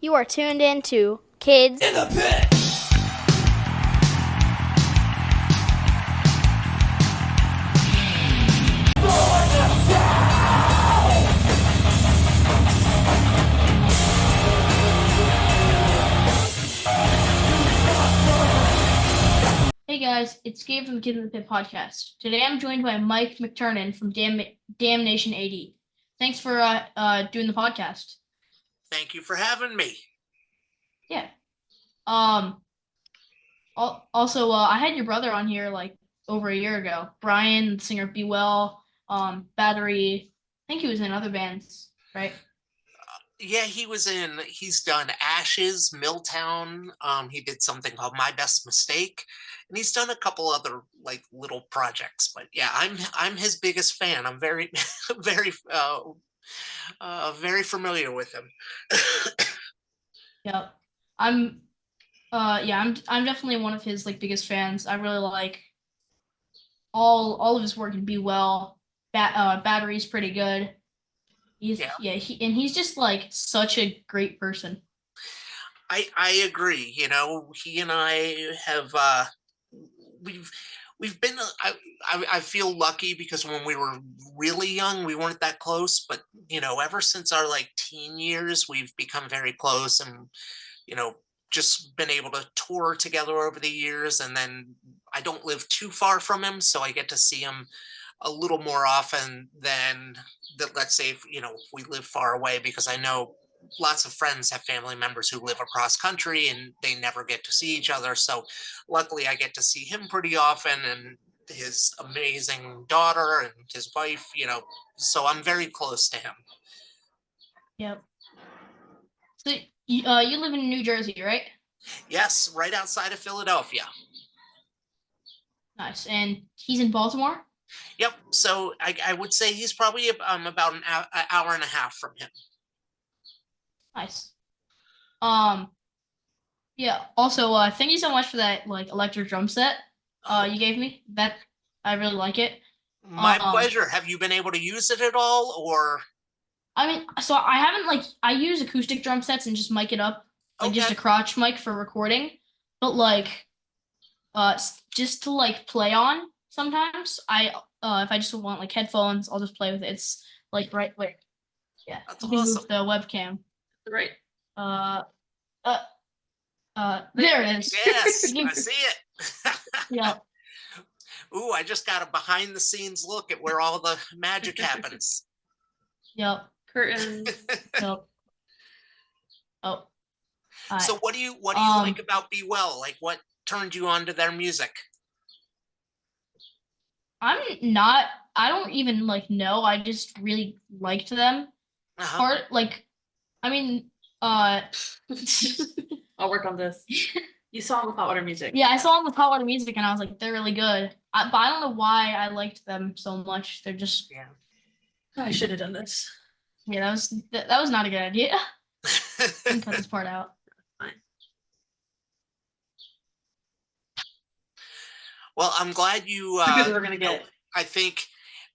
You are tuned in to Kids In the Pit. Hey guys, it's Gabe from the Kid in the Pit podcast. Today I'm joined by Mike McTernan from Damnation AD. Thanks for doing the podcast. Thank you for having me. Yeah. Um. Also, I had your brother on here like over a year ago. Brian, the singer of Be Well, Battery. I think he was in other bands, right? Yeah, he's done Ashes, Milltown. He did something called My Best Mistake, and he's done a couple other like little projects. But yeah, I'm his biggest fan. I'm very, very familiar with him. Yep. I'm. Yeah, I'm definitely one of his like biggest fans. I really like all of his work in Be Well. Battery's pretty good. Yeah, He's just like such a great person. I agree. He and I have we've we've been I feel lucky because when we were really young we weren't that close, but ever since our like teen years we've become very close, and you know just been able to tour together over the years. And then I don't live too far from him, so I get to see him a little more often than that. Let's say if we live far away, because I know lots of friends have family members who live across country and they never get to see each other. So luckily I get to see him pretty often, and his amazing daughter and his wife, so I'm very close to him. Yep. So you live in New Jersey, right? Yes, right outside of Philadelphia. Nice. And he's in Baltimore? Yep. So I would say he's probably about an hour and a half from him. Nice. Um, yeah. Also, thank you so much for that like electric drum set you gave me. That I really like it. My Um, pleasure. Have you been able to use it at all, or? I mean, so I haven't like I use acoustic drum sets and just mic it up, like just Okay. a crotch mic for recording. But like just to like play on sometimes, I if I just want like headphones, I'll just play with it. It's like right where yeah, That's you can awesome. move the webcam. Right. Uh uh there it is. Yes, You I can- see it. yeah, Ooh, I just got a behind the scenes look at where all the magic happens. yep, Curtains. yep. Oh, So I what do you like about Be Well? Like, what turned you on to their music? I'm not I don't even like know. I just really liked them. Uh-huh. Part like I mean uh I'll work on this. You saw him with hot water music. yeah, I saw them with Hot Water Music and I was like, they're really good. But I don't know why I liked them so much. They're just Yeah. I should have done this. yeah, that was not a good idea. I can cut this part out. Fine. Well, I'm glad you Because we're gonna get. I think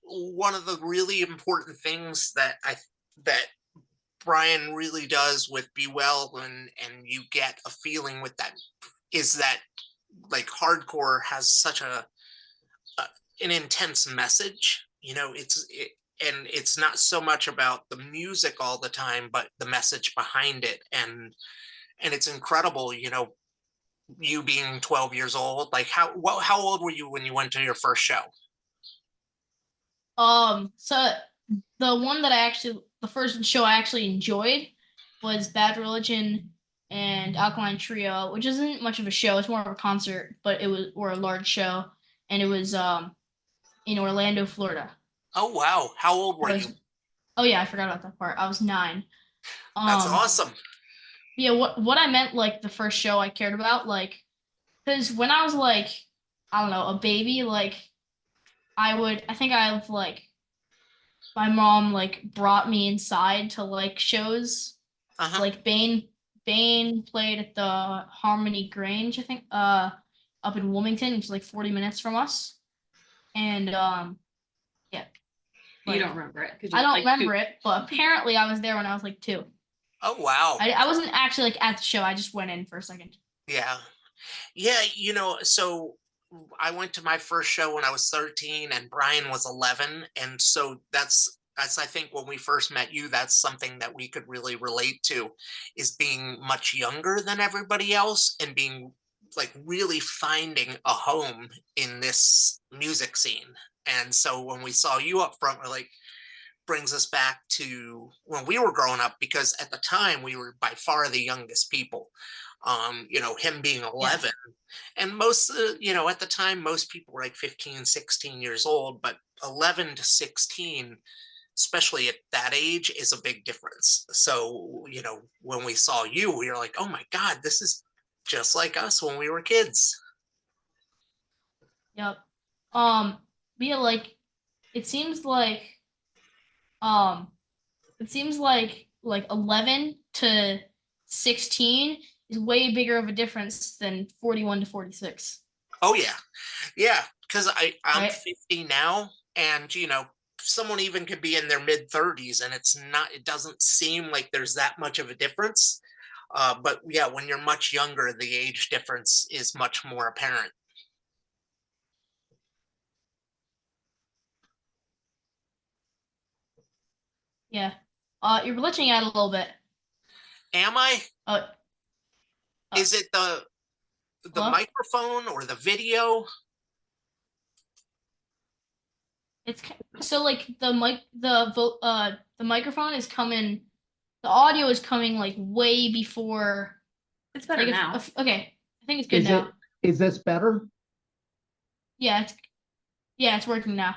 one of the really important things that Brian really does with Be Well, and you get a feeling with that, is that like hardcore has such a an intense message. And it's not so much about the music all the time, but the message behind it. And it's incredible, you being 12 years old. Like how old were you when you went to your first show? So the first show I actually enjoyed was Bad Religion and Alkaline Trio, which isn't much of a show. It's more of a concert, but it was or a large show, and it was in Orlando, Florida. Oh wow, how old were I you? was, oh yeah, I forgot about that part. I was 9. That's Um, awesome. yeah, what I meant like the first show I cared about, like, because when I was like, I don't know, a baby, like I think I've like my mom like brought me inside to like shows. Uh-huh. Like Bane played at the Harmony Grange, I think, up in Wilmington, which is like 40 minutes from us. And yeah. You Like, don't remember it. I don't remember it, but apparently I was there when I was like 2. Oh wow. I wasn't actually like at the show. I just went in for a second. Yeah. Yeah, so I went to my first show when I was 13 and Brian was 11, and so that's I think when we first met you, that's something that we could really relate to, is being much younger than everybody else and being like really finding a home in this music scene. And so when we saw you up front, we're like, brings us back to when we were growing up, because at the time we were by far the youngest people. Him being Yeah. 11, and most at the time most people were like 15, 16 years old, but 11 to 16, especially at that age, is a big difference. So when we saw you, we were like, oh my god, this is just like us when we were kids. Yep. Um, yeah, like it seems like um like 11 to 16 is way bigger of a difference than 41 to 46. Oh yeah, because I'm Right? 50 now, and someone even could be in their mid 30s, and it doesn't seem like there's that much of a difference. But yeah, when you're much younger, the age difference is much more apparent. Yeah. You're glitching out a little bit. Am I? Uh, Is it the hello? microphone or the video? It's so like the microphone is coming, the audio is coming like way before. It's better Like now. okay, I think it's good Is now. is this better? Yeah, it's working now.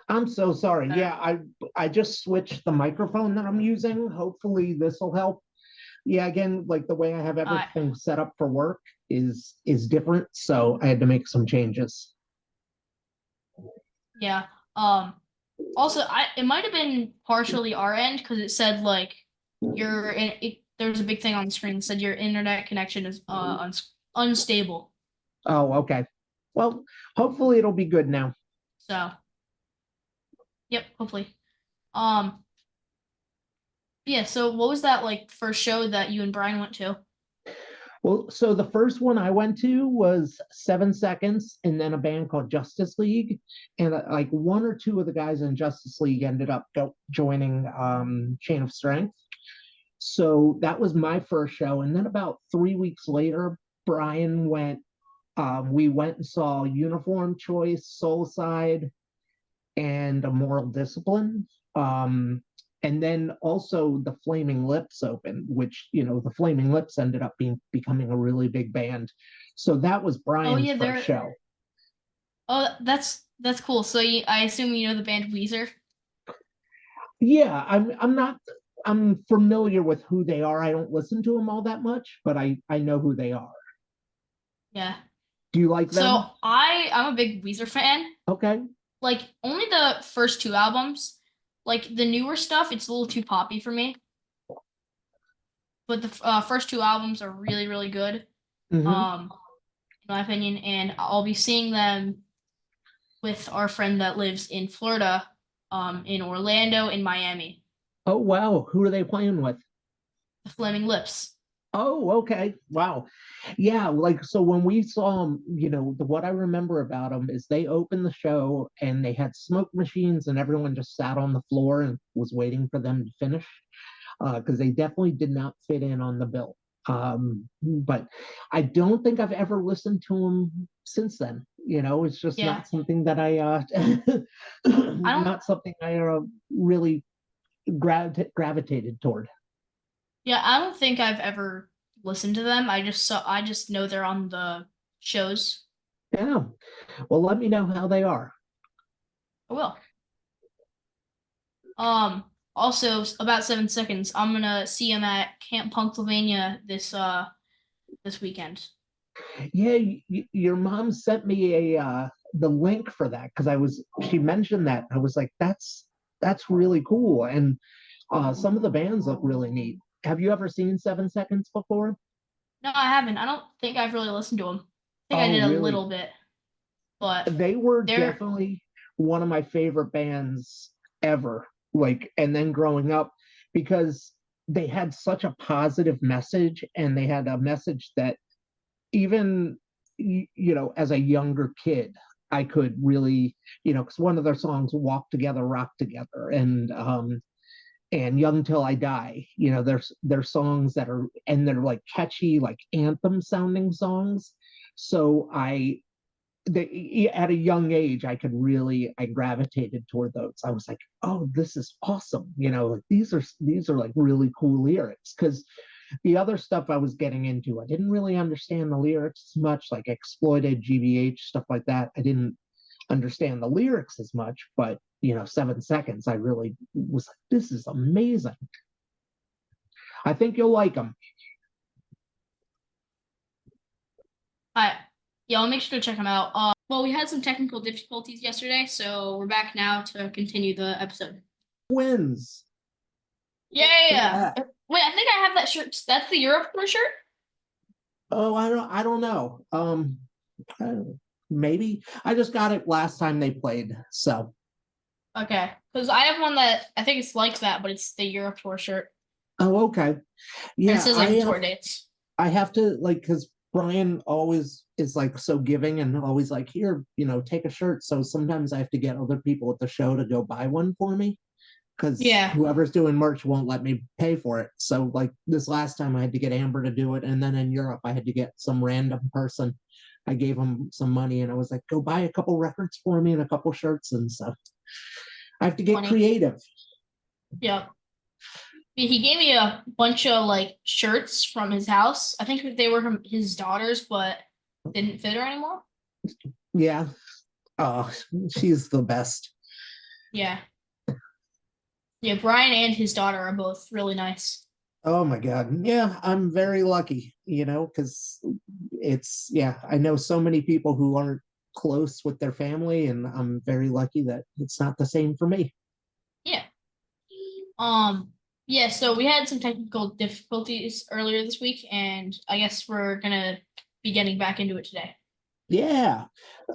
I'm so sorry. Better. Yeah, I just switched the microphone that I'm using. Hopefully this will help. Yeah, again, like the way I have Alright. everything set up for work is different, so I had to make some changes. Yeah. Also, it might have been partially our end because it said like there was a big thing on the screen that said your internet connection is unstable. Oh, okay. Well, hopefully it'll be good now. So, yep, hopefully. Um, yeah. So, what was that like first show that you and Brian went to? Well, so the first one I went to was 7 Seconds, and then a band called Justice League, and like one or two of the guys in Justice League ended up joining Chain of Strength. So that was my first show, and then about 3 weeks later, Brian went. We went and saw Uniform Choice, Soulside, and A Moral Discipline. And then also the Flaming Lips opened, which the Flaming Lips ended up becoming a really big band. So that was Brian's yeah, first show. Oh, that's cool. So I assume you know the band Weezer. Yeah, I'm familiar with who they are. I don't listen to them all that much, but I know who they are. Yeah. Do you like them? So I'm a big Weezer fan. Okay. Like only the first two albums. Like the newer stuff, it's a little too poppy for me. But the first two albums are really, really good. Mhm. In my opinion, and I'll be seeing them with our friend that lives in Florida, in Orlando, in Miami, Oh wow, who are they playing with? the Flaming Lips. Oh, okay. Wow. Yeah, like so when we saw them, what I remember about them is they opened the show and they had smoke machines and everyone just sat on the floor and was waiting for them to finish because they definitely did not fit in on the bill. But I don't think I've ever listened to them since then. It's just Yeah. not something that I don't. not something I really gravitated toward. Yeah, I don't think I've ever listened to them. I just know they're on the shows. Yeah. Well, let me know how they are. I will. Also about 7 Seconds, I'm gonna see him at Camp Pennsylvania this weekend. Yeah, your mom sent me the link for that because she mentioned that. I was like, that's really cool. And some of the bands look really neat. Have you ever seen 7 Seconds before? No, I haven't. I don't think I've really listened to them. I think I Oh, did a really? little bit, but They were they're definitely one of my favorite bands ever. Like, and then growing up, because they had such a positive message, and they had a message that even as a younger kid, I could really, because one of their songs, "Walk Together, Rock Together," and "Young Till I Die," there's songs that are, and they're like catchy, like anthem sounding songs. So at a young age, I gravitated toward those. I was like, oh, this is awesome. Like these are like really cool lyrics. Because the other stuff I was getting into, I didn't really understand the lyrics as much, like Exploited, GBH, stuff like that. I didn't understand the lyrics as much, but 7 Seconds, I really was like, this is amazing. I think you'll like them. Yeah, I'll make sure to check them out. Well, we had some technical difficulties yesterday, so we're back now to continue the episode. Wins. Yeah. Wait, I think I have that shirt. That's the Europe tour shirt? Oh, I don't know. Maybe. I just got it last time they played, so. Okay. Because I have one that I think it's like that, but it's the Europe tour shirt. Oh, okay. Yeah. And it says like tour dates. I have to, like, because Brian always is like so giving and always like, here, take a shirt. So sometimes I have to get other people at the show to go buy one for me, because whoever's doing merch won't let me pay for it. So like this last time I had to get Amber to do it. And then in Europe, I had to get some random person. I gave him some money and I was like, go buy a couple records for me and a couple shirts and stuff. I have to get creative. Yeah. He gave me a bunch of like shirts from his house. I think they were from his daughter's, but didn't fit her anymore. Yeah. Oh, she's the best. Yeah. Yeah, Brian and his daughter are both really nice. Oh my God. Yeah, I'm very lucky, because I know so many people who aren't close with their family, and I'm very lucky that it's not the same for me. Yeah. Yeah, so we had some technical difficulties earlier this week, and I guess we're gonna be getting back into it today. Yeah.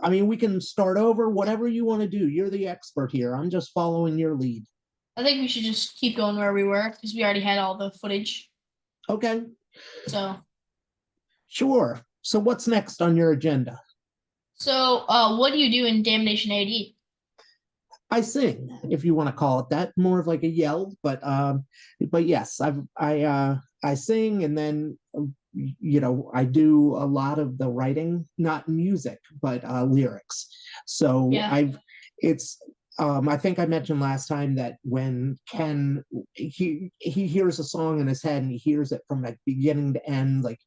I mean, we can start over, whatever you want to do. You're the expert here. I'm just following your lead. I think we should just keep going where we were because we already had all the footage. Okay. So. Sure. So what's next on your agenda? So, what do you do in Damnation AD? I sing, if you want to call it that, more of like a yell, but yes, I sing, and then I do a lot of the writing, not music, but lyrics. So Yeah. I think I mentioned last time that when Ken he hears a song in his head and he hears it from like beginning to end, like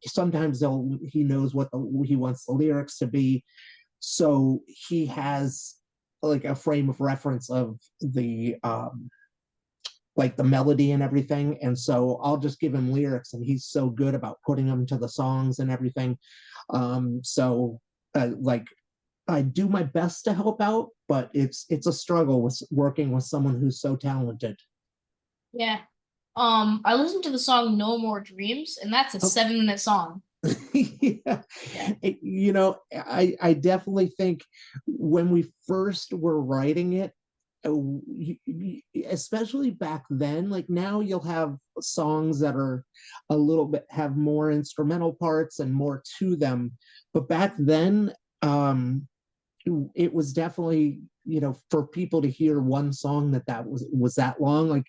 sometimes he knows what he wants the lyrics to be, so he has like a frame of reference of the like the melody and everything, and so I'll just give him lyrics and he's so good about putting them to the songs and everything. Like I do my best to help out, but it's a struggle with working with someone who's so talented. Yeah. I listened to the song "No More Dreams," and that's a 7-minute song. Yeah. I definitely think when we first were writing it, especially back then, like now you'll have songs that are a little bit have more instrumental parts and more to them, but back then it was definitely for people to hear one song that was that long, like,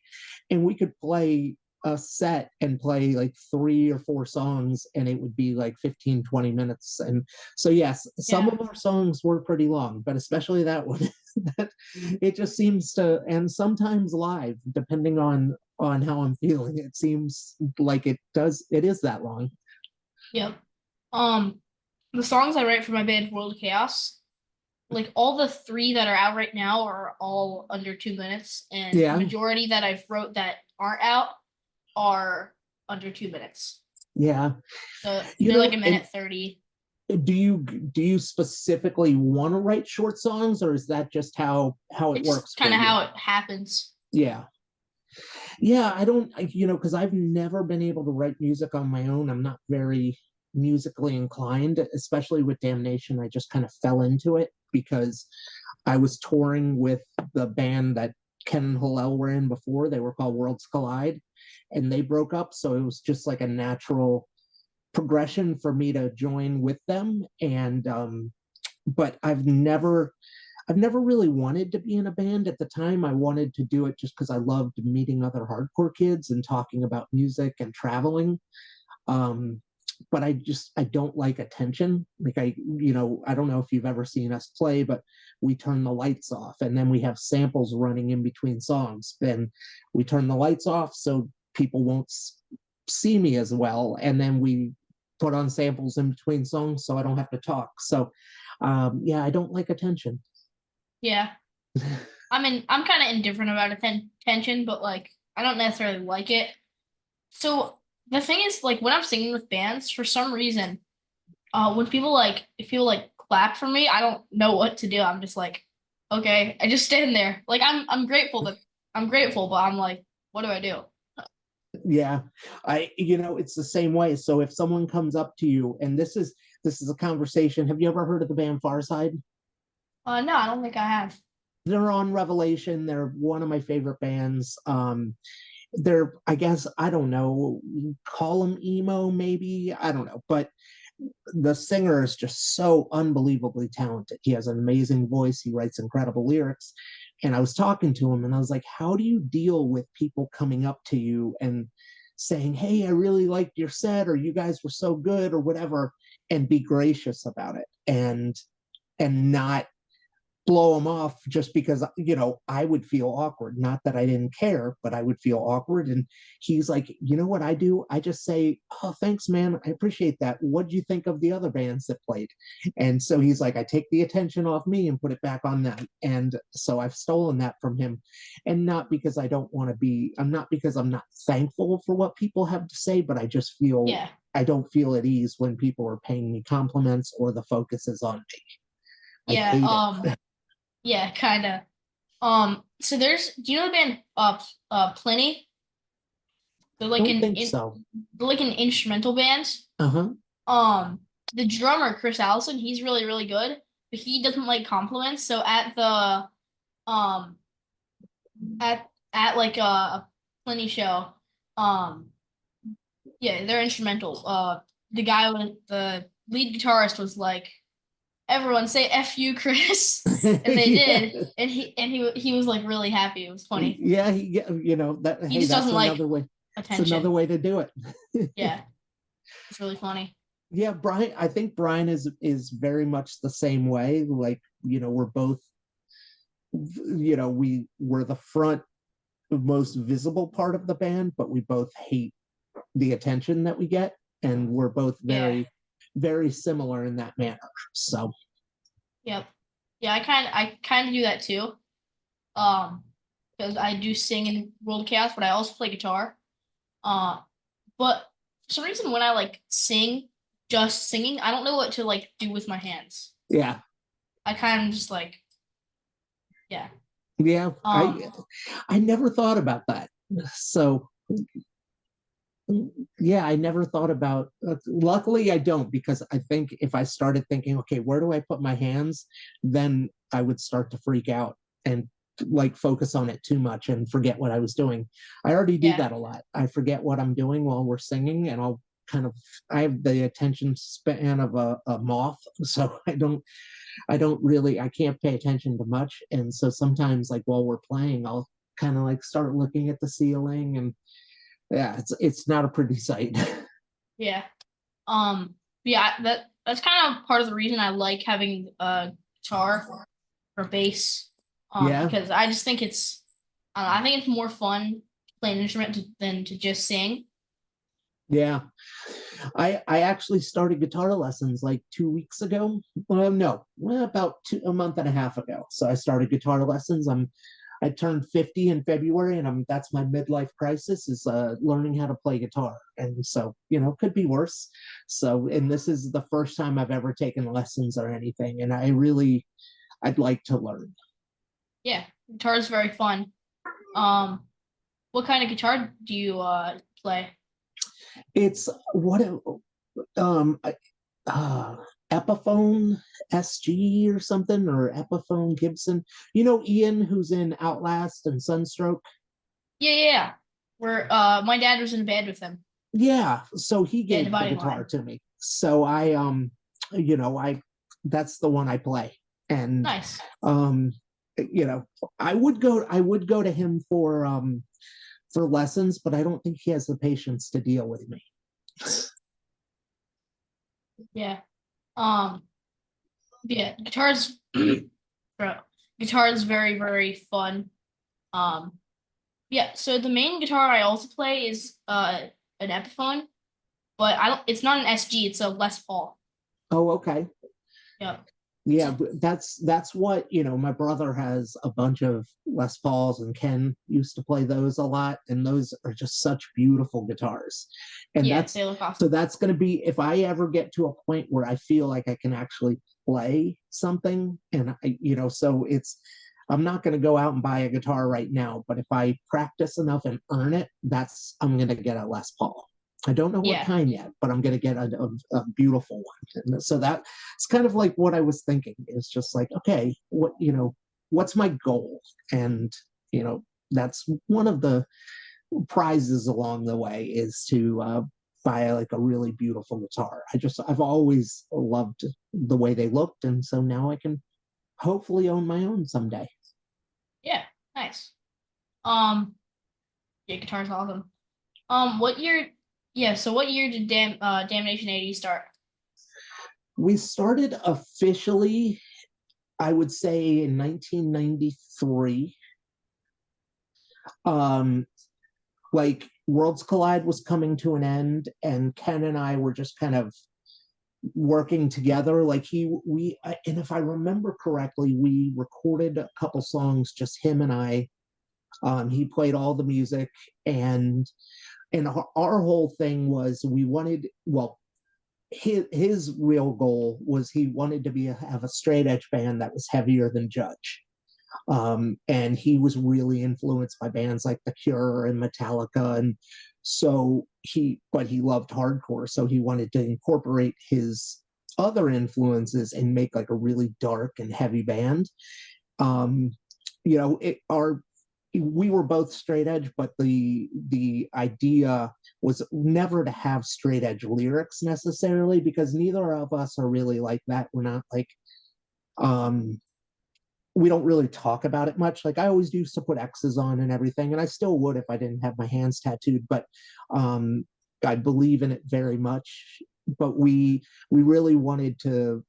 and we could play a set and play like 3 or 4 songs and it would be like 15-20 minutes. And so yes, some of our songs were pretty long, but especially that one. That it just seems to, and sometimes live, depending on how I'm feeling, it seems like it is that long. Yep. The songs I write for my band World Chaos, like all the 3 that are out right now are all under 2 minutes, and the majority that I've wrote that aren't out are under 2 minutes. Yeah. So they're like a minute 30. Do you specifically want to write short songs, or is that just how it works? Kind of how it happens. Yeah. I don't, because I've never been able to write music on my own. I'm not very musically inclined, especially with Damnation. I just kind of fell into it because I was touring with the band that Ken and Hillel were in before. They were called Worlds Collide. and they broke up, so it was just like a natural progression for me to join with them. And but I've never really wanted to be in a band. At the time, I wanted to do it just because I loved meeting other hardcore kids and talking about music and traveling. Um, but I don't like attention. Like I don't know if you've ever seen us play, but we turn the lights off and then we have samples running in between songs. Then we turn the lights off so people won't see me as well. And then we put on samples in between songs so I don't have to talk. So yeah, I don't like attention. Yeah. I mean, I'm kind of indifferent about attention, but like, I don't necessarily like it. So the thing is, like, when I'm singing with bands, for some reason, when people like, if people like clap for me, I don't know what to do. I'm just like, okay, I just stand there. Like, I'm grateful but I'm like, what do I do? Yeah, it's the same way. So if someone comes up to you, and this is a conversation. Have you ever heard of the band Farside? No, I don't think I have. They're on Revelation. They're one of my favorite bands. They're, I guess, I don't know, call them emo, maybe, I don't know, but the singer is just so unbelievably talented. He has an amazing voice. He writes incredible lyrics. And I was talking to him and I was like, how do you deal with people coming up to you and saying, hey, I really liked your set, or you guys were so good, or whatever, and be gracious about it and not blow them off just because I would feel awkward. Not that I didn't care, but I would feel awkward. And he's like, you know what I do? I just say, oh, thanks, man, I appreciate that. What do you think of the other bands that played? And so he's like, I take the attention off me and put it back on them. And so I've stolen that from him. And not because I don't want to be, I'm not because I'm not thankful for what people have to say, but I just feel Yeah. I don't feel at ease when people are paying me compliments or the focus is on me. I hate it. Yeah, kind of. So do you know the band Pliny? They're I like don't think so. they're like an instrumental band. Uh-huh. The drummer Chris Allison, he's really really good, but he doesn't like compliments. So at the um at like a Pliny show, um yeah, they're instrumental. The guy with the lead guitarist was like, everyone say F you, Chris. And they did. Yeah. And he was like really happy. It was funny. Yeah, that He hey, just that's doesn't like another way. It's attention. another way to do it. Yeah. It's really funny. Yeah, Brian, I think Brian is very much the same way. Like, we're both, we're the front most visible part of the band, but we both hate the attention that we get. And we're both very, very similar in that manner. So Yep. Yeah, I kind of do that too. Because I do sing in World of Chaos, but I also play guitar. But for some reason when I like sing, just singing, I don't know what to like do with my hands. yeah. I kind of just like, yeah. Yeah. I never thought about that. So yeah, I never thought about, luckily I don't, because I think if I started thinking, okay, where do I put my hands, then I would start to freak out and like focus on it too much and forget what I was doing. I already do that a lot. I forget what I'm doing while we're singing, and I have the attention span of a moth, so I can't pay attention to much. And so sometimes, like while we're playing, I'll kind of like start looking at the ceiling, and yeah, it's not a pretty sight. Yeah. Yeah, that's kind of part of the reason I like having a guitar or bass. Yeah. Because I just think I think it's more fun to play an instrument than to just sing. Yeah. I actually started guitar lessons like 2 weeks ago. No, about a month and a half ago. So I started guitar lessons. I turned 50 in February, and that's my midlife crisis, is learning how to play guitar. And so, could be worse. So, and this is the first time I've ever taken lessons or anything. And I'd like to learn. Yeah, guitar is very fun. What kind of guitar do you play? It's Epiphone SG or something, or Epiphone Gibson. Ian, who's in Outlast and Sunstroke? Yeah. Where my dad was in a band with him. Yeah, so he Yeah, gave the Dividing guitar Line. to me. So you know, that's the one I play. And Nice. you know, I would go to him for lessons, but I don't think he has the patience to deal with me. Yeah. Yeah, guitar's bro, guitar is very, very fun. Yeah, so the main guitar I also play is an Epiphone, but I don't it's not an SG, it's a Les Paul. Oh, okay. Yeah. Yeah, but that's what, you know, my brother has a bunch of Les Pauls, and Ken used to play those a lot, and those are just such beautiful guitars. And Yeah, they look so awesome. that's going to be, if I ever get to a point where I feel like I can actually play something, and you know, so I'm not going to go out and buy a guitar right now, but if I practice enough and earn it, I'm going to get a Les Paul. I don't know what Yeah. kind yet, but I'm going to get a beautiful one. And so it's kind of like what I was thinking. It's just like, okay, what, you know, what's my goal? And, you know, that's one of the prizes along the way, is to buy like a really beautiful guitar. I've always loved the way they looked. And so now I can hopefully own my own someday. Yeah, nice. Yeah, guitar's awesome. What year? Yeah, so what year did Damnation AD start? We started officially, I would say, in 1993. Like Worlds Collide was coming to an end, and Ken and I were just kind of working together. Like and if I remember correctly, we recorded a couple songs, just him and I. He played all the music, and our whole thing was, we wanted, well, his real goal was he wanted to have a straight edge band that was heavier than Judge. And he was really influenced by bands like The Cure and Metallica, and but he loved hardcore, so he wanted to incorporate his other influences and make like a really dark and heavy band. You know, we were both straight edge, but the idea was never to have straight edge lyrics necessarily, because neither of us are really like that. We're not like, we don't really talk about it much. Like I always used to put X's on and everything, and I still would if I didn't have my hands tattooed, but I believe in it very much. But we really wanted to,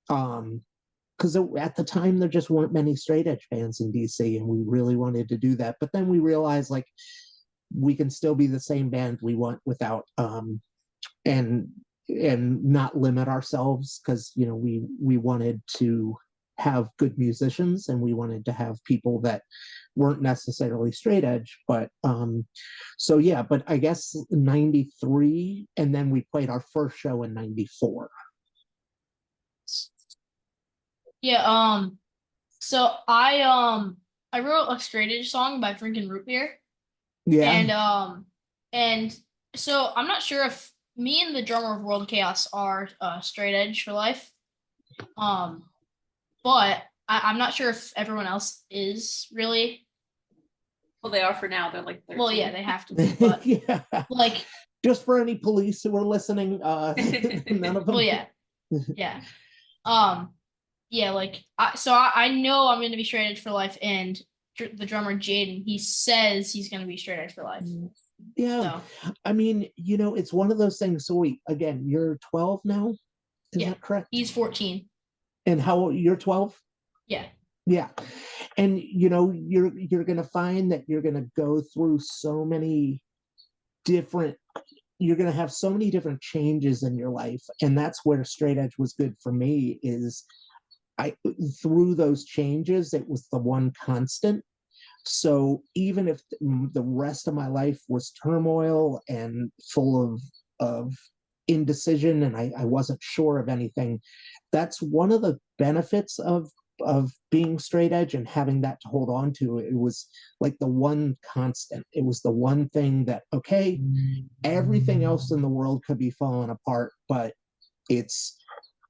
because at the time there just weren't many straight edge bands in DC, and we really wanted to do that. But then we realized, like, we can still be the same band we want without and not limit ourselves, because, you know, we wanted to have good musicians, and we wanted to have people that weren't necessarily straight edge. But so yeah, but I guess 93, and then we played our first show in 94. Yeah, so I wrote a straight edge song by drinking root beer. Yeah. And so I'm not sure if me and the drummer of World Chaos are straight edge for life. But I'm not sure if everyone else is really. Well, they are for now. They're like 13. Well, yeah, they have to be, but Yeah. like, just for any police who are listening, none of them. well, yeah. Yeah. Yeah, like I know I'm gonna be straight edge for life, and the drummer Jaden, he says he's gonna be straight edge for life. Yeah. So I mean, you know, it's one of those things. So wait, again, you're 12 now? Is yeah, that correct? he's 14. And how old? You're 12? Yeah. Yeah. And you know, you're gonna find that you're gonna go through so many different, you're gonna have so many different changes in your life. And that's where straight edge was good for me, is through those changes, it was the one constant. So even if the rest of my life was turmoil and full of indecision, and I wasn't sure of anything, that's one of the benefits of being straight edge and having that to hold on to. It was like the one constant. It was the one thing that, okay, everything else in the world could be falling apart, but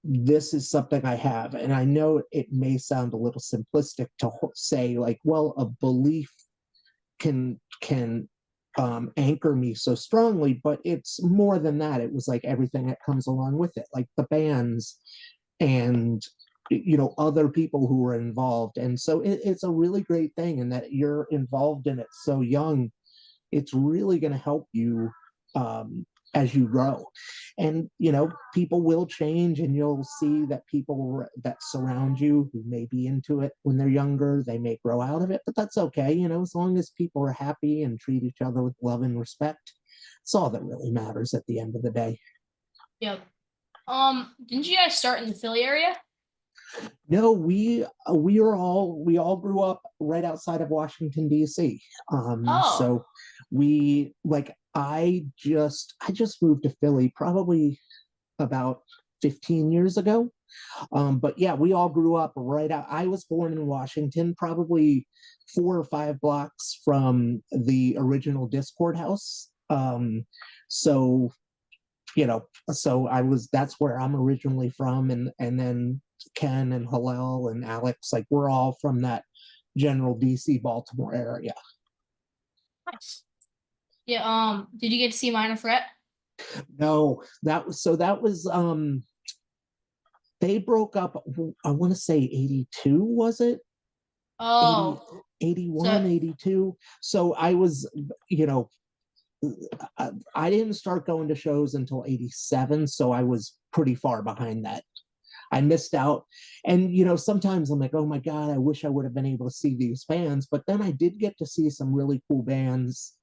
this is something I have. And I know it may sound a little simplistic to say, like, well, a belief can anchor me so strongly, but it's more than that. It was like everything that comes along with it, like the bands and other people who were involved. And so it's a really great thing, and that you're involved in it so young. It's really going to help you as you grow. And people will change, and you'll see that people that surround you who may be into it when they're younger, they may grow out of it, but that's okay. As long as people are happy and treat each other with love and respect, it's all that really matters at the end of the day. Yep. Didn't you guys start in the Philly area? No, we all grew up right outside of Washington, D.C. Oh. So we I just moved to Philly probably about 15 years ago. But yeah, we all grew up right out. I was born in Washington, probably 4 or 5 blocks from the original Discord house. So that's where I'm originally from, and then Ken and Hillel and Alex, we're all from that general DC Baltimore area. Nice. Yeah, did you get to see Minor Threat? No, that was they broke up, I want to say 82, was it? Oh. 81, 82. So I was, I didn't start going to shows until 87, so I was pretty far behind that. I missed out. And, sometimes I'm like, oh my God, I wish I would have been able to see these bands. But then I did get to see some really cool bands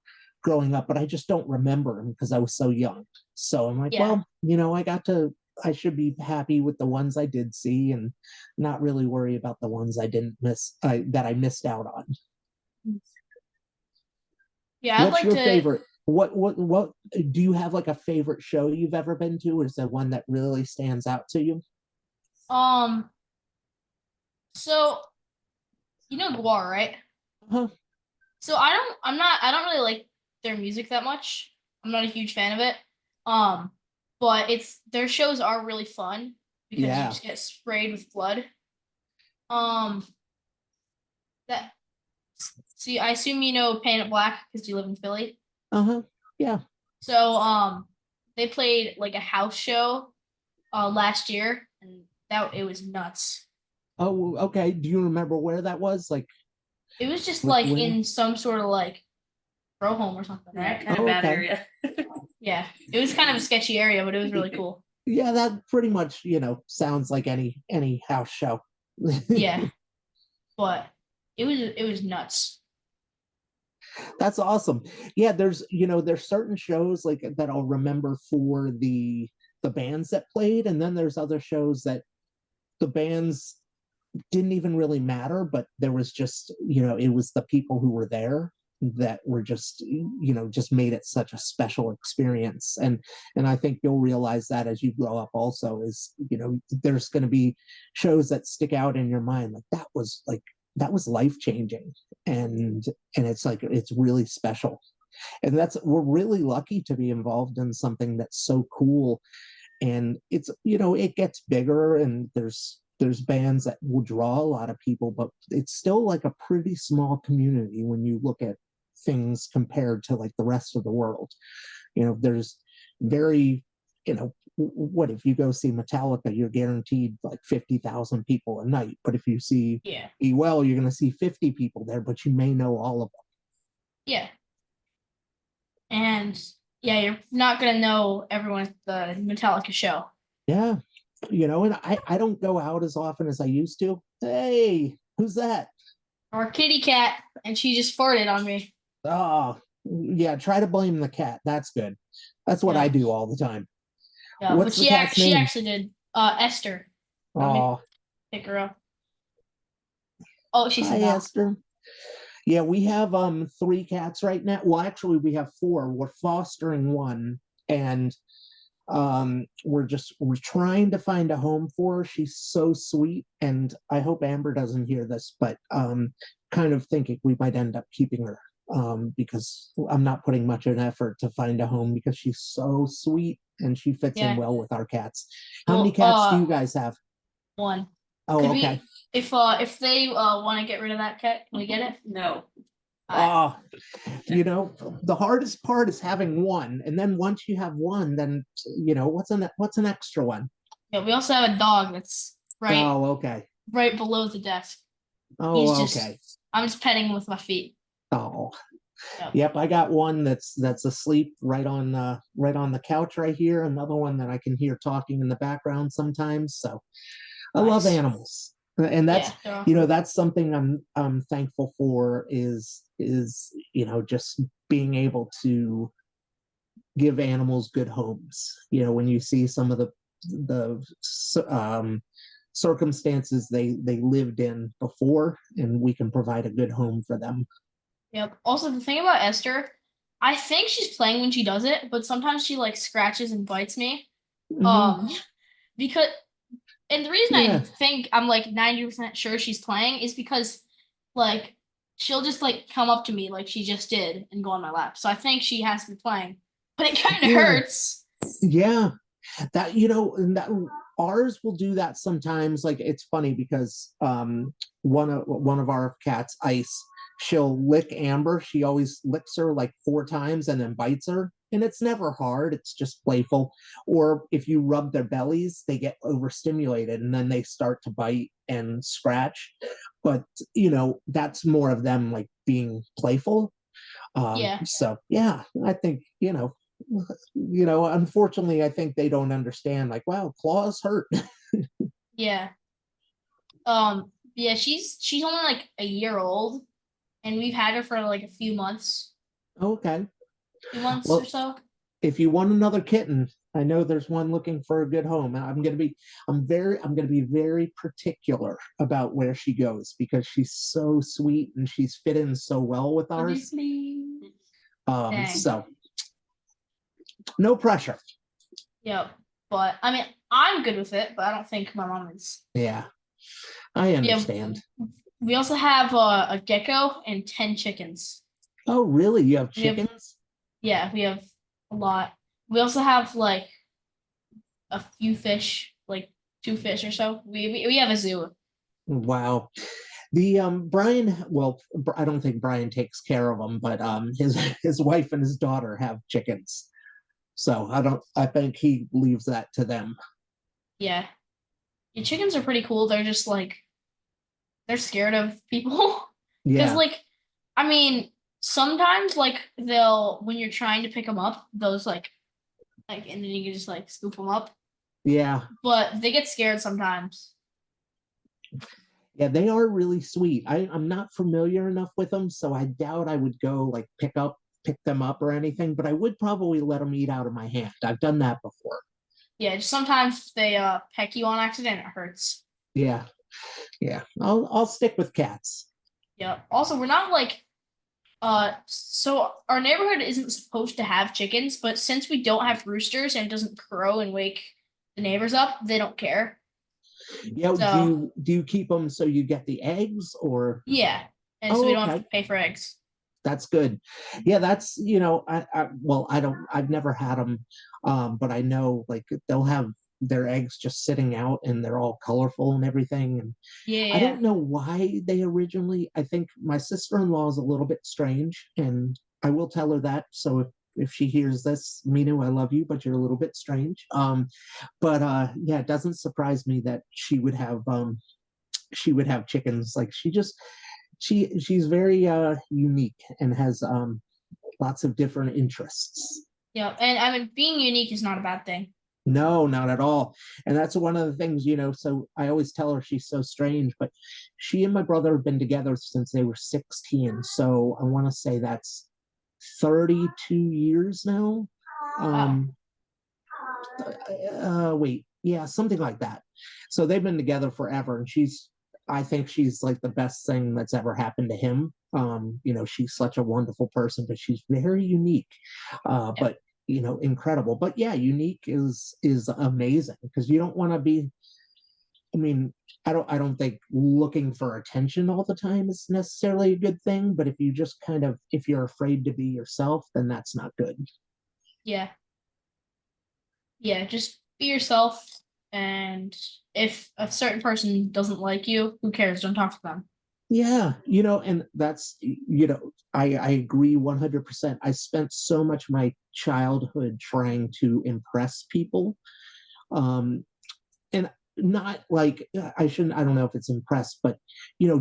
growing up, but I just don't remember them because I was so young. So I'm like, Yeah. well, I should be happy with the ones I did see and not really worry about the ones I didn't that I missed out on. Yeah, What's your favorite? What do you have, a favorite show you've ever been to, or is there one that really stands out to you? So Guar, right? Uh-huh. So I don't really like their music that much. I'm not a huge fan of it. But their shows are really fun because you just get sprayed with blood. See, I assume Paint It Black because you live in Philly. Uh-huh. Yeah. So they played a house show last year, and it was nuts. Oh, okay. Do you remember where that was? It was just where? in some sort of row home or something, right? Kind of bad okay. area. Yeah, it was kind of a sketchy area, but it was really cool. Yeah, that pretty much, sounds like any house show. Yeah, but it was nuts. That's awesome. Yeah, there's certain shows that I'll remember for the bands that played, and then there's other shows that the bands didn't even really matter, but there was just, it was the people who were there that were just made it such a special experience. And I think you'll realize that as you grow up also, is there's going to be shows that stick out in your mind, that was life-changing, and it's really special. And we're really lucky to be involved in something that's so cool. And it's it gets bigger, and there's bands that will draw a lot of people, but it's still a pretty small community when you look at things compared to the rest of the world. There's very, what if you go see Metallica, you're guaranteed 50,000 people a night, but if you see you're going to see 50 people there, but you may know all of them. Yeah. And yeah, you're not going to know everyone at the Metallica show. Yeah. And I don't go out as often as I used to. Hey, who's that? Our kitty cat, and she just farted on me. Oh, yeah, try to blame the cat. That's good. That's what I do all the time. Yeah, What's but the cat's she name? actually did. Esther. Oh, pick her up. Oh, she's hi, Esther. Yeah, we have 3 cats right now. Well, actually, we have 4. We're fostering one, and we're trying to find a home for her. She's so sweet, and I hope Amber doesn't hear this, but kind of thinking we might end up keeping her, because I'm not putting much of an effort to find a home, because she's so sweet and she fits in well with our cats. How many cats do you guys have? 1. Oh, okay. If they want to get rid of that cat, can we get it? No. Oh, the hardest part is having one, and then once you have one, then what's an extra one? Yeah, we also have a dog that's Oh, okay. right below the desk. Oh, He's just okay. I'm just petting him with my feet. Oh, Yep. yep. I got one that's asleep right on the couch right here. Another one that I can hear talking in the background sometimes. So I love Nice. animals, and that's Yeah, they're awesome. that's something I'm thankful for is just being able to give animals good homes. When you see some of the circumstances they lived in before, and we can provide a good home for them. Yep. Also, the thing about Esther, I think she's playing when she does it, but sometimes she like scratches and bites me. Mhm. Because and the reason I Yeah. think I'm like 90% sure she's playing is because like she'll just like come up to me like she just did and go on my lap. So I think she has to be playing. But it kind of Yeah. hurts. Yeah, that and that ours will do that sometimes. Like, it's funny because one of our cats, Ice, she'll lick Amber. She always licks her like 4 times and then bites her, and it's never hard, it's just playful. Or if you rub their bellies, they get overstimulated and then they start to bite and scratch. But that's more of them like being playful. Yeah. So yeah, I think unfortunately, I think they don't understand, like, wow, claws hurt. Yeah. Yeah, she's only like a year old and we've had her for like a few months. Okay. 2 months or Well, so. if you want another kitten, I know there's one looking for a good home. And I'm going to be very particular about where she goes because she's so sweet and she's fit in so well with ours. Dang. So no pressure. Yep. But I mean, I'm good with it, but I don't think my mom is. Yeah, I Yeah. understand. We also have a gecko and 10 chickens. Oh, really? You have We have chickens? Yeah, we have a lot. We also have like a few fish, like 2 fish or so. We have a zoo. Wow. The Brian, well, I don't think Brian takes care of them, but his wife and his daughter have chickens. So I think he leaves that to them. Yeah. The chickens are pretty cool. They're just like they're scared of people. Because Yeah. like I mean, sometimes like they'll when you're trying to pick them up, those like and then you can just like scoop them up. Yeah. But they get scared sometimes. Yeah, they are really sweet. I'm not familiar enough with them, so I doubt I would go like pick them up or anything, but I would probably let them eat out of my hand. I've done that before. Yeah, just sometimes they peck you on accident, it hurts. Yeah. Yeah. I'll stick with cats. Yeah. Also, we're not like so our neighborhood isn't supposed to have chickens, but since we don't have roosters and it doesn't crow and wake the neighbors up, they don't care. Yeah, So do you keep them so you get the eggs or yeah. And so we Oh, don't have okay. to pay for eggs. That's good. Yeah, that's well, I've never had them, but I know like they'll have their eggs just sitting out and they're all colorful and everything. And I Yeah. don't know why they originally. I think my sister-in-law is a little bit strange, and I will tell her that. So if she hears this, Minu, I love you, but you're a little bit strange. But yeah, it doesn't surprise me that she would have chickens. Like she's very unique and has lots of different interests. Yeah. And I mean being unique is not a bad thing. No, not at all. And that's one of the things, so I always tell her she's so strange, but she and my brother have been together since they were 16. So I want to say that's 32 years now. Wow. Wait, yeah, something like that. So they've been together forever, and I think she's like the best thing that's ever happened to him. She's such a wonderful person, but she's very unique. Yeah. But incredible. But yeah, unique is amazing because you don't want to be. I mean, I don't think looking for attention all the time is necessarily a good thing. But if you're afraid to be yourself, then that's not good. Yeah. Yeah, just be yourself and if a certain person doesn't like you, who cares? Don't talk to them. Yeah, and that's, I agree 100%. I spent so much of my childhood trying to impress people. Um, and not like I don't know if it's impressed, but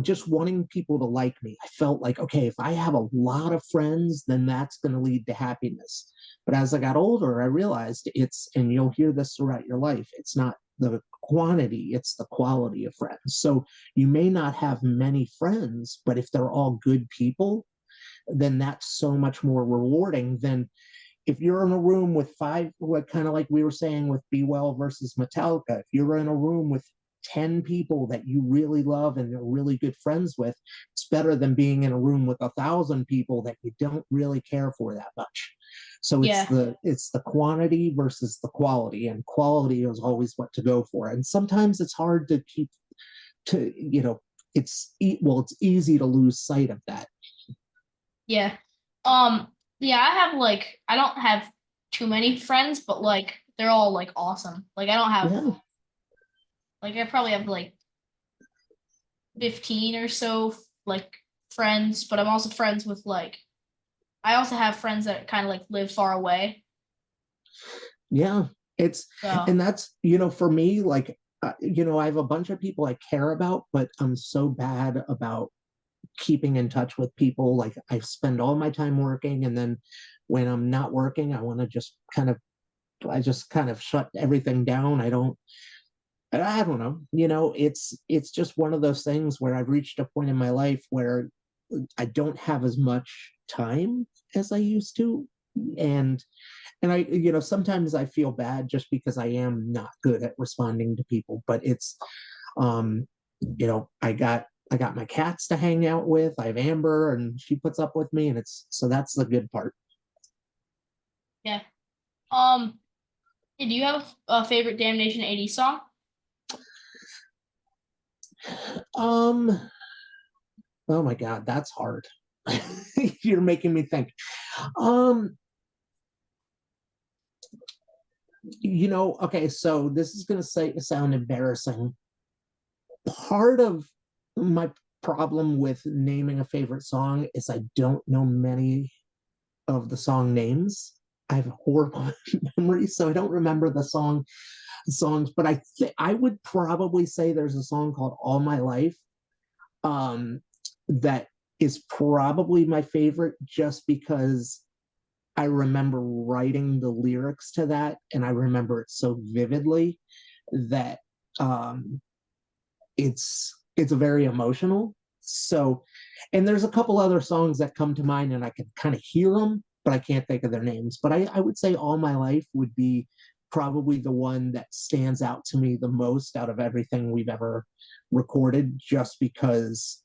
just wanting people to like me. I felt like, okay, if I have a lot of friends, then that's going to lead to happiness. But as I got older, I realized and you'll hear this throughout your life, it's not the quantity, it's the quality of friends. So you may not have many friends, but if they're all good people, then that's so much more rewarding than if you're in a room with five, what kind of like we were saying with Be Well versus Metallica, if you're in a room with 10 people that you really love and are really good friends with, it's better than being in a room with 1,000 people that you don't really care for that much. So Yeah. it's the quantity versus the quality, and quality is always what to go for. And sometimes it's hard to keep to, it's easy to lose sight of that. Yeah. Yeah, I don't have too many friends, but like they're all like awesome. Like I don't have Yeah. like I probably have like 15 or so like friends, but I'm also friends with like I also have friends that kind of like live far away. Yeah, So and that's, for me, like, I have a bunch of people I care about, but I'm so bad about keeping in touch with people. Like, I spend all my time working, and then when I'm not working, I just kind of shut everything down. I don't know, it's just one of those things where I've reached a point in my life where I don't have as much time as I used to. And sometimes I feel bad just because I am not good at responding to people, but it's um I got my cats to hang out with. I have Amber, and she puts up with me, and that's the good part. yeah. Do you have a favorite Damnation 80s song? um oh my god, that's hard. You're making me think. um okay, so this is going to sound embarrassing. Part of my problem with naming a favorite song is I don't know many of the song names. I have horrible memory, so I don't remember the songs. But I would probably say there's a song called "All My Life" um, that is probably my favorite, just because I remember writing the lyrics to that, and I remember it so vividly that um, it's very emotional. So, and there's a couple other songs that come to mind, and I can kind of hear them, but I can't think of their names. But I would say "All My Life" would be probably the one that stands out to me the most out of everything we've ever recorded, just because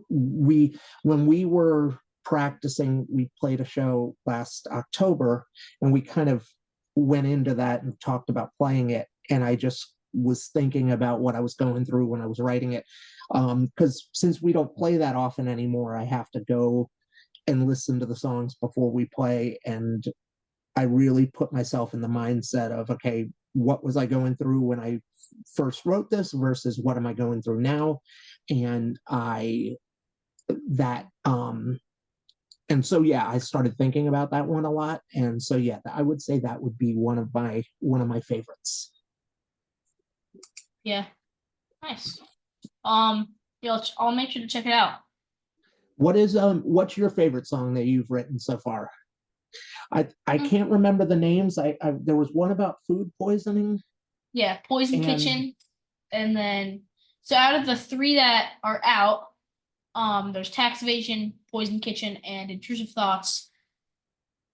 when we were practicing, we played a show last October, and we kind of went into that and talked about playing it, and I just was thinking about what I was going through when I was writing it, because since we don't play that often anymore, I have to go and listen to the songs before we play, and I really put myself in the mindset of, okay, what was I going through when I first wrote this versus what am I going through now? And that and so yeah, I started thinking about that one a lot, and so yeah, I would say that would be one of my favorites. Yeah. Nice. Yeah, I'll make sure to check it out. What's your favorite song that you've written so far? I Mm. can't remember the names. There was one about food poisoning. Yeah, Poison And- Kitchen, and then so out of the three that are out, there's Tax Evasion, Poison Kitchen, and Intrusive Thoughts.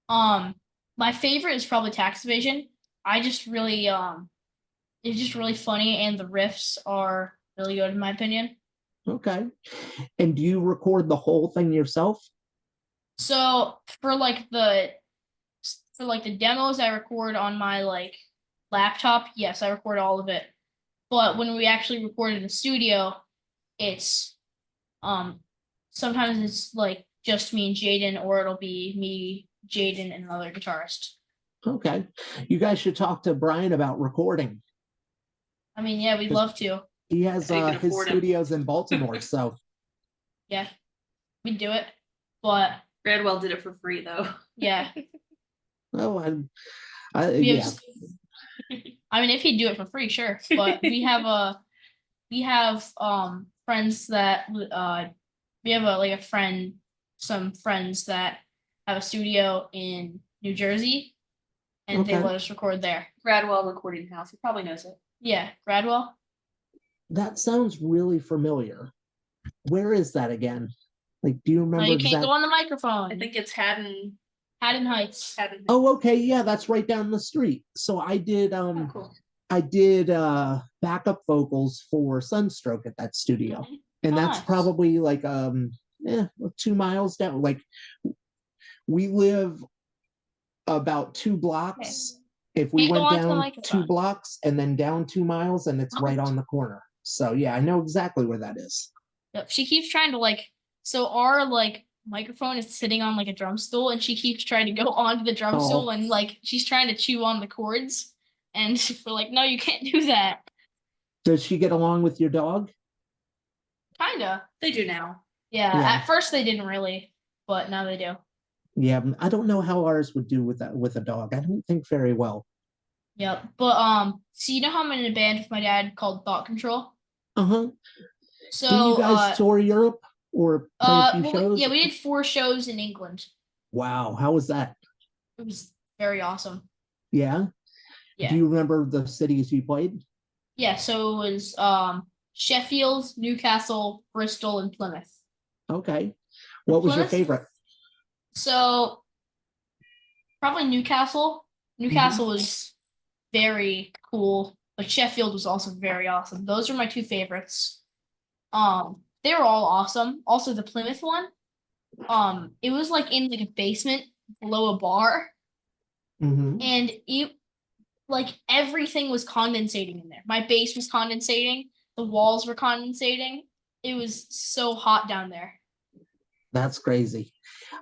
My favorite is probably Tax Evasion. I just really it's just really funny, and the riffs are really good in my opinion. Okay. And do you record the whole thing yourself? So for like the demos I record on my like laptop, yes, I record all of it. But when we actually record in the studio, it's um sometimes it's like just me and Jaden, or it'll be me, Jaden, and another guitarist. Okay. You guys should talk to Brian about recording. I mean, yeah, we'd love to. He has You can his afford him. studios in Baltimore, so Yeah, we'd do it. But Gradwell did it for free though. yeah, Oh, we yeah. have. I mean, if he'd do it for free, sure. But we have friends that we have a friend, some friends that have a studio in New Jersey, and they Okay. let us record there. Gradwell Recording House. He probably knows it. Yeah, Gradwell. That sounds really familiar. Where is that again? Like, do you No, remember you can't exactly? go on the microphone. I think it's Haddon. Haddon Heights. Haddon. Oh, okay, yeah, that's right down the street. So Oh, cool. I did backup vocals for Sunstroke at that studio. Mhm. And Oh, that's nice. probably like 2 miles down. Like, we live about 2 blocks. If we Can't go went onto the down 2 microphone. blocks and then down 2 miles, and it's right on the corner. So yeah, I know exactly where that is. Yep. She keeps trying to so our microphone is sitting on a drum stool, and she keeps trying to go onto the drum Oh. stool, and she's trying to chew on the cords, and we're like, no, you can't do that. Does she get along with your dog? Kinda. They do now. Yeah. Yeah. At first they didn't really, but now they do. Yeah, I don't know how ours would do with a dog. I don't think very well. Yep. But so you know how I'm in a band with my dad called Thought Control? Uh-huh. So Didn't you guys tour Europe or play a few well, shows? yeah, we did 4 shows in England. Wow, how was that? It was very awesome. Yeah? Yeah. Do you remember the cities you played? Yeah, so it was Sheffield, Newcastle, Bristol, and Plymouth. Okay. What was your Plymouth? favorite? So probably Newcastle. Newcastle was very cool, but Sheffield was also very awesome. Those are my 2 favorites. They were all awesome. Also the Plymouth one. It was in a basement below a bar, Mm-hmm. and it everything was condensating in there. My bass was condensating, the walls were condensating. It was so hot down there. That's crazy.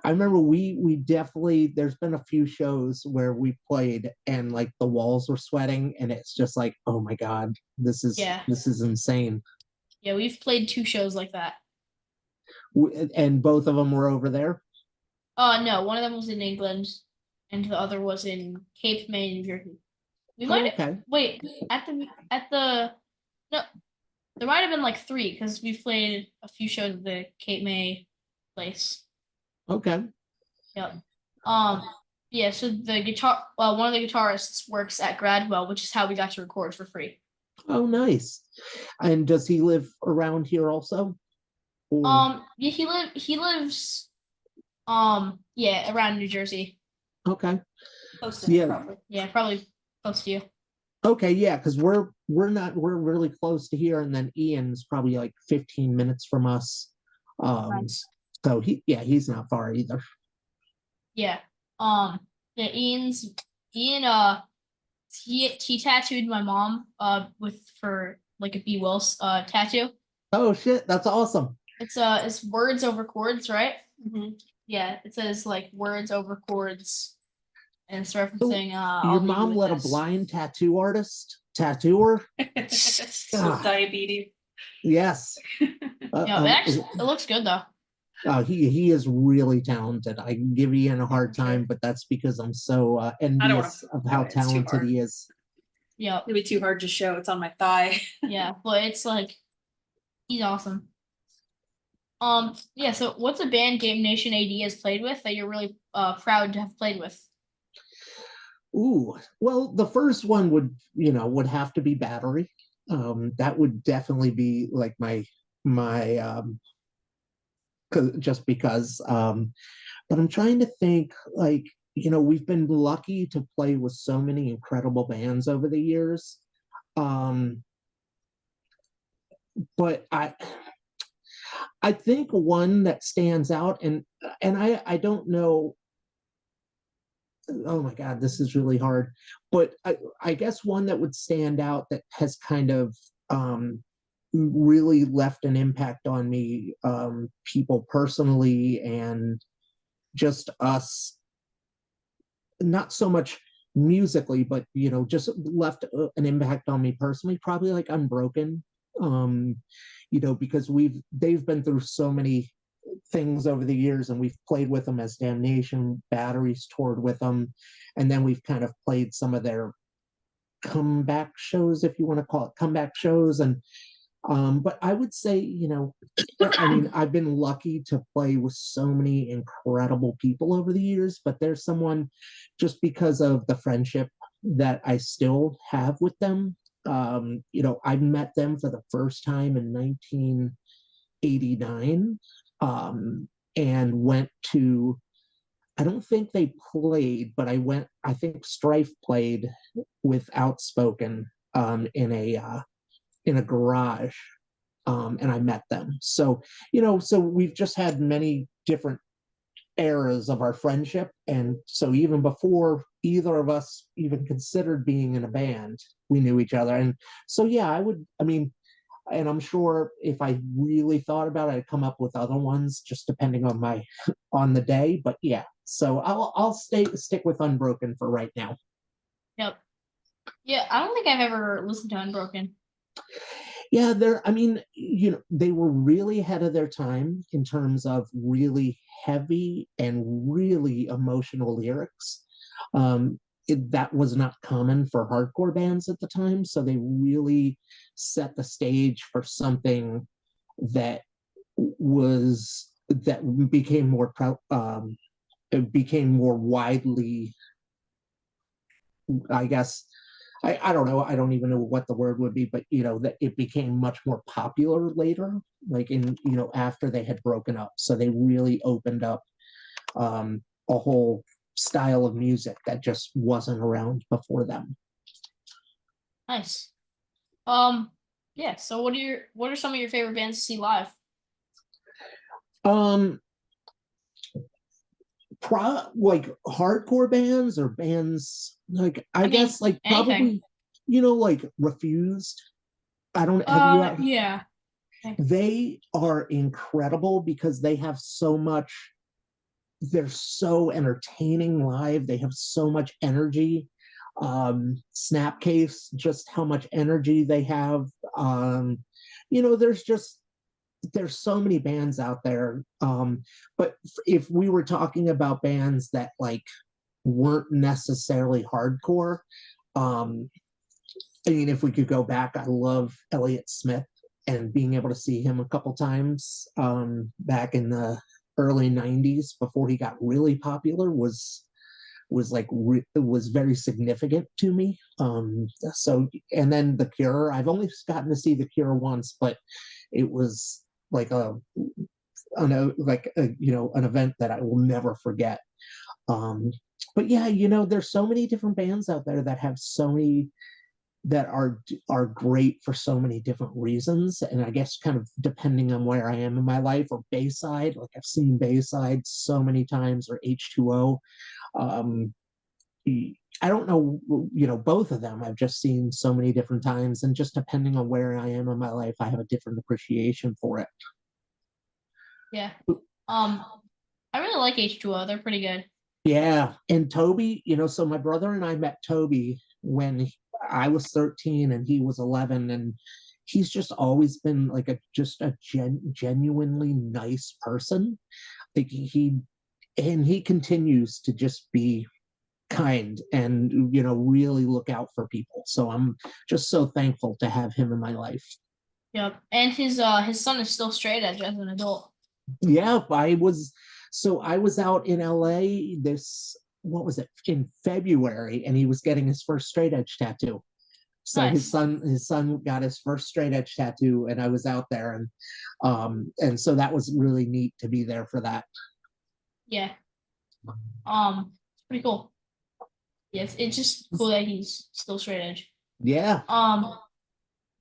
I remember we definitely, there's been a few shows where we played and the walls were sweating, and it's just like, oh my God, this is insane. Yeah, we've played 2 shows like that. And both of them were over there? No, one of them was in England, and the other was in Cape May, New Jersey. We might okay. wait at the no, there might have been 3 because we've played a few shows at the Cape May place. Okay. Yep. Yeah. So one of the guitarists works at Gradwell, which is how we got to record for free. Oh, nice. And does he live around here also? Yeah, he lives yeah, around New Jersey. Okay. Close to him, Yeah. probably. Yeah, probably close to you. Okay, yeah, because we're really close to here, and then Ian's probably 15 minutes from us. Nice. So he's not far either. Yeah. Yeah, Ian he tattooed my mom for a B. Wills tattoo. Oh shit, that's awesome. It's words over chords, right? Mhm. Yeah, it says words over chords, and it's referencing Your mom let a blind tattooer? With diabetes. Yes. It looks good though. He is really talented. I give Ian a hard time, but that's because I'm so envious of how talented he is. Yeah. It'd be too hard to show. It's on my thigh. Yeah, but it's he's awesome. Yeah, so what's a band Damnation AD has played with that you're really proud to have played with? Ooh, well, the first one would have to be Battery. That would definitely be my just because. But I'm trying to think, we've been lucky to play with so many incredible bands over the years. But I think one that stands out, and I don't know. Oh my God, this is really hard. But I guess one that would stand out that has kind of really left an impact on me, people personally, and just us, not so much musically, but just left an impact on me personally, probably Unbroken. Because they've been through so many things over the years, and we've played with them as Damnation, Batteries toured with them, and then we've kind of played some of their comeback shows, if you want to call it comeback shows. And but I would say, I mean, I've been lucky to play with so many incredible people over the years, but there's someone, just because of the friendship that I still have with them. I met them for the first time in 1989, and went to, I don't think they played, but I think Strife played with Outspoken in a garage, and I met them. So, so we've just had many different eras of our friendship. And so even before either of us even considered being in a band, we knew each other. And so, yeah, I mean, and I'm sure if I really thought about it, I'd come up with other ones, just depending on on the day. But yeah, so I'll stick with Unbroken for right now. Yep. Yeah, I don't think I've ever listened to Unbroken. Yeah, I mean, they were really ahead of their time in terms of really heavy and really emotional lyrics. That was not common for hardcore bands at the time, so they really set the stage for something that became more it became more widely, I guess. I don't know. I don't even know what the word would be, but that it became much more popular later, like after they had broken up. So they really opened up a whole style of music that just wasn't around before them. Nice. Yeah. So what are some of your favorite bands to see live? Like hardcore bands or bands like I mean, guess like anything. probably like Refused. I don't have you Yeah. They are incredible because they have so much. They're so entertaining live. They have so much energy. Snapcase, just how much energy they have. There's so many bands out there. But if we were talking about bands that like weren't necessarily hardcore, I mean, if we could go back, I love Elliott Smith, and being able to see him a couple times back in the early 90s before he got really popular was very significant to me. So, and then The Cure, I've only gotten to see The Cure once, but it was like an event that I will never forget. But yeah, there's so many different bands out there that have so many that are great for so many different reasons. And I guess kind of depending on where I am in my life, or Bayside, like I've seen Bayside so many times, or H2O. I don't know, both of them I've just seen so many different times, and just depending on where I am in my life, I have a different appreciation for it. Yeah. I really like H2O. They're pretty good. Yeah. And Toby, so my brother and I met Toby when I was 13 and he was 11, and he's just always been like just a genuinely nice person. Like he continues to just be kind and really look out for people. So I'm just so thankful to have him in my life. Yep. And his son is still straight edge as an adult. Yeah, I was out in LA what was it, in February, and he was getting his first straight edge tattoo. So Nice. his son got his first straight edge tattoo, and I was out there, and so that was really neat to be there for that. Yeah. It's pretty cool. Yeah, it's just cool that he's still straight edge. Yeah.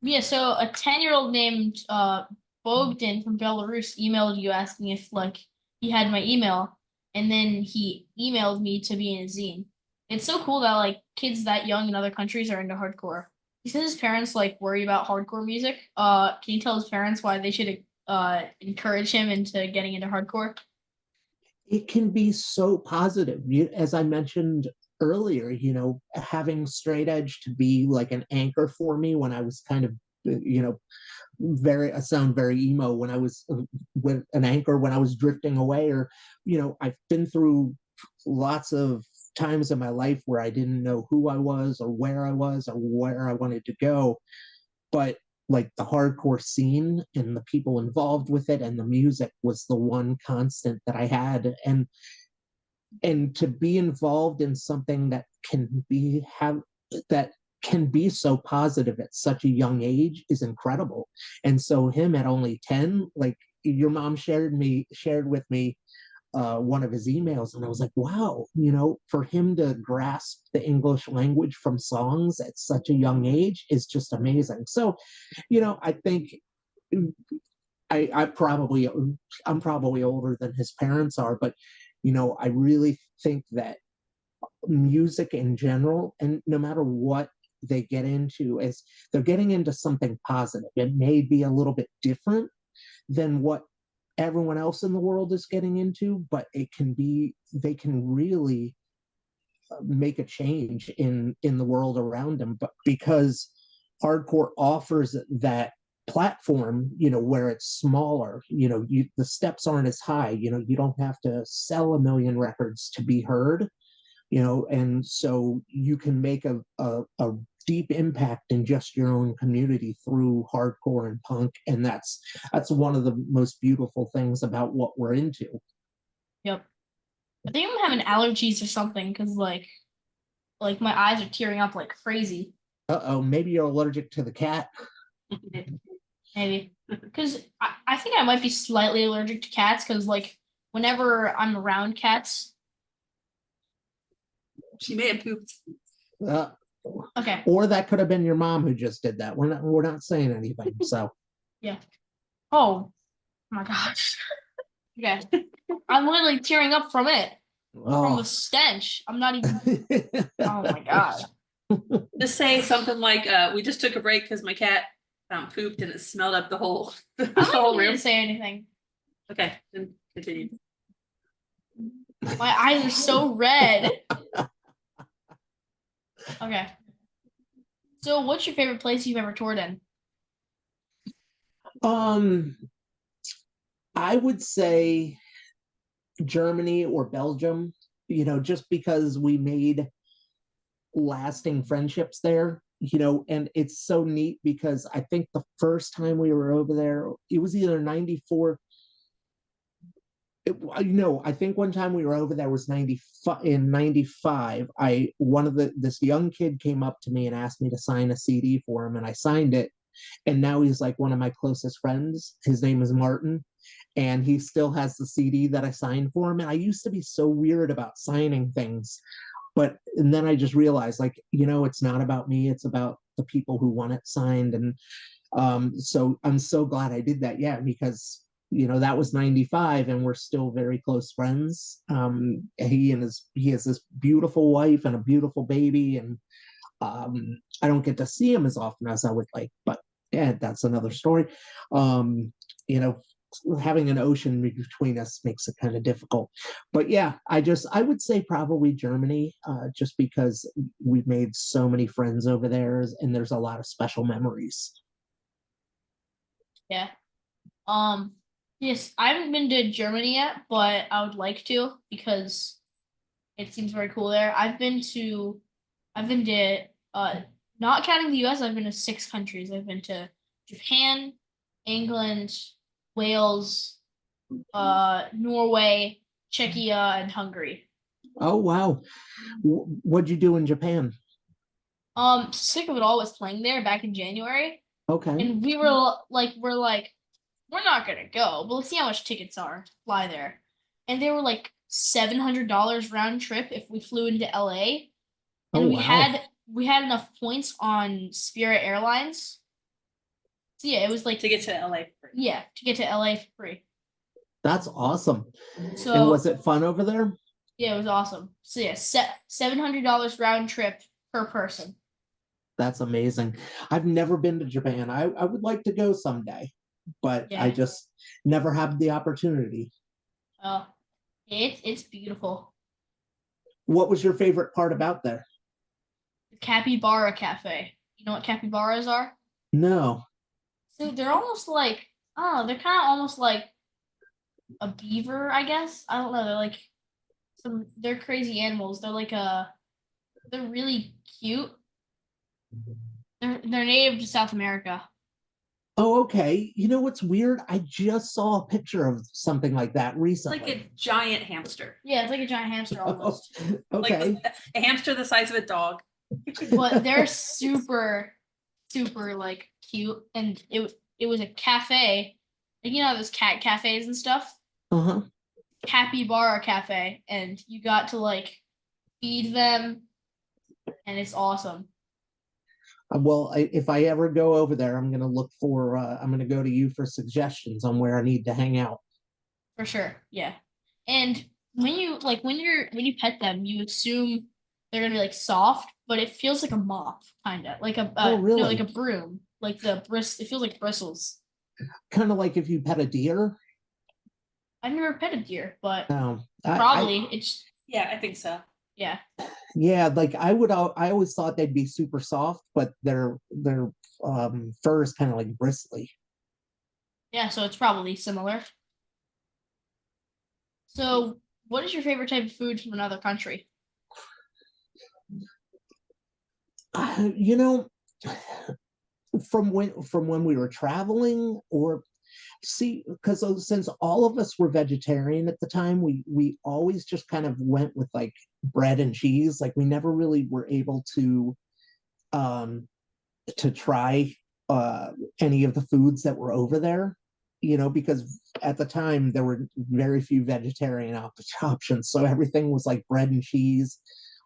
Yeah, so a 10-year-old named Bogdan from Belarus emailed you asking if like he had my email, and then he emailed me to be in a zine. It's so cool that like kids that young in other countries are into hardcore. He says his parents like worry about hardcore music. Can you tell his parents why they should encourage him into getting into hardcore? It can be so positive. As I mentioned earlier, having straight edge to be like an anchor for me when I was kind of you know, I sound very emo when I was with an anchor when I was drifting away, or, I've been through lots of times in my life where I didn't know who I was or where I was or where I wanted to go. But like the hardcore scene and the people involved with it and the music was the one constant that I had. And to be involved in something that can be so positive at such a young age is incredible. And so him at only 10, like your mom shared with me one of his emails, and I was like, wow, for him to grasp the English language from songs at such a young age is just amazing. So, I think I'm probably older than his parents are, but I really think that music in general, and no matter what they get into, is they're getting into something positive. It may be a little bit different than what everyone else in the world is getting into, but they can really make a change in the world around them. But because hardcore offers that platform, where it's smaller, the steps aren't as high, you don't have to sell 1 million records to be heard, and so you can make a deep impact in just your own community through hardcore and punk, and that's one of the most beautiful things about what we're into. Yep. I think I'm having allergies or something because like my eyes are tearing up like crazy. Uh-oh, maybe you're allergic to the cat. Maybe because I think I might be slightly allergic to cats because like whenever I'm around cats. She may have pooped. Okay. Or that could have been your mom who just did that. We're not saying anything. So yeah. Oh my gosh. Okay. I'm literally tearing up from it. From the stench. I'm not even. Oh my god. Just say something like, "We just took a break because my cat pooped and it smelled up the whole whole room." Didn't say anything. Okay, then continue. My eyes are so red. Okay. So, what's your favorite place you've ever toured in? I would say Germany or Belgium, just because we made lasting friendships there, and it's so neat because I think the first time we were over there, it was either 94. I think one time we were over there was 95. In 95, this young kid came up to me and asked me to sign a CD for him, and I signed it. And now he's like one of my closest friends. His name is Martin, and he still has the CD that I signed for him. And I used to be so weird about signing things, and then I just realized, like, it's not about me, it's about the people who want it signed. And so I'm so glad I did that. Yeah, because that was 95 and we're still very close friends. He has this beautiful wife and a beautiful baby, and I don't get to see him as often as I would like, but yeah, that's another story. Having an ocean between us makes it kind of difficult. But yeah, I would say probably Germany, just because we've made so many friends over there, and there's a lot of special memories. Yeah. Yes, I haven't been to Germany yet, but I would like to because it seems very cool there. I've been to not counting the US, I've been to 6 countries. I've been to Japan, England, Wales, Norway, Czechia, and Hungary. Oh wow. What'd you do in Japan? Sick of It All was playing there back in January. Okay. And we're like, we're not gonna go, but let's see how much tickets are. Fly there. And they were like $700 round trip if we flew into LA. And we had enough points on Spirit Airlines. So yeah, it was like to get to LA for free. Yeah, to get to LA for free. That's awesome. So and was it fun over there? Yeah, it was awesome. So yeah, $700 round trip per person. That's amazing. I've never been to Japan. I would like to go someday, but yeah. I just never had the opportunity. Oh, it's beautiful. What was your favorite part about there? The Capybara Cafe. You know what capybaras are? No. So they're almost like, oh, they're kind of almost like a beaver, I guess. I don't know. They're like they're crazy animals. They're really cute. They're native to South America. Oh, okay. You know what's weird? I just saw a picture of something like that It's like recently. a giant hamster. Yeah, it's like a giant hamster almost. Like Okay. a hamster the size of a dog. But they're super, super like cute. And it was a cafe. Like, you know those cat cafes and stuff? Uh-huh. Capybara cafe. And you got to like feed them and it's awesome. Well, if I ever go over there, I'm gonna look for. I'm gonna go to you for suggestions on where I need to hang out. For sure. Yeah. And when you like when you pet them, you assume they're gonna be like soft, but it feels like a mop, kinda. Like a Oh, no, really? like a broom. Like it feels like bristles. Kind of like if you pet a deer. I've never pet a deer, but No, probably it's Yeah, I think so. yeah. yeah, like I would. I always thought they'd be super soft, but their fur is kind of like bristly. Yeah, so it's probably similar. So what is your favorite type of food from another country? You know, from when we were traveling, or see, because since all of us were vegetarian at the time, we always just kind of went with like bread and cheese. Like we never really were able um to try any of the foods that were over there, because at the time there were very few vegetarian options. So everything was like bread and cheese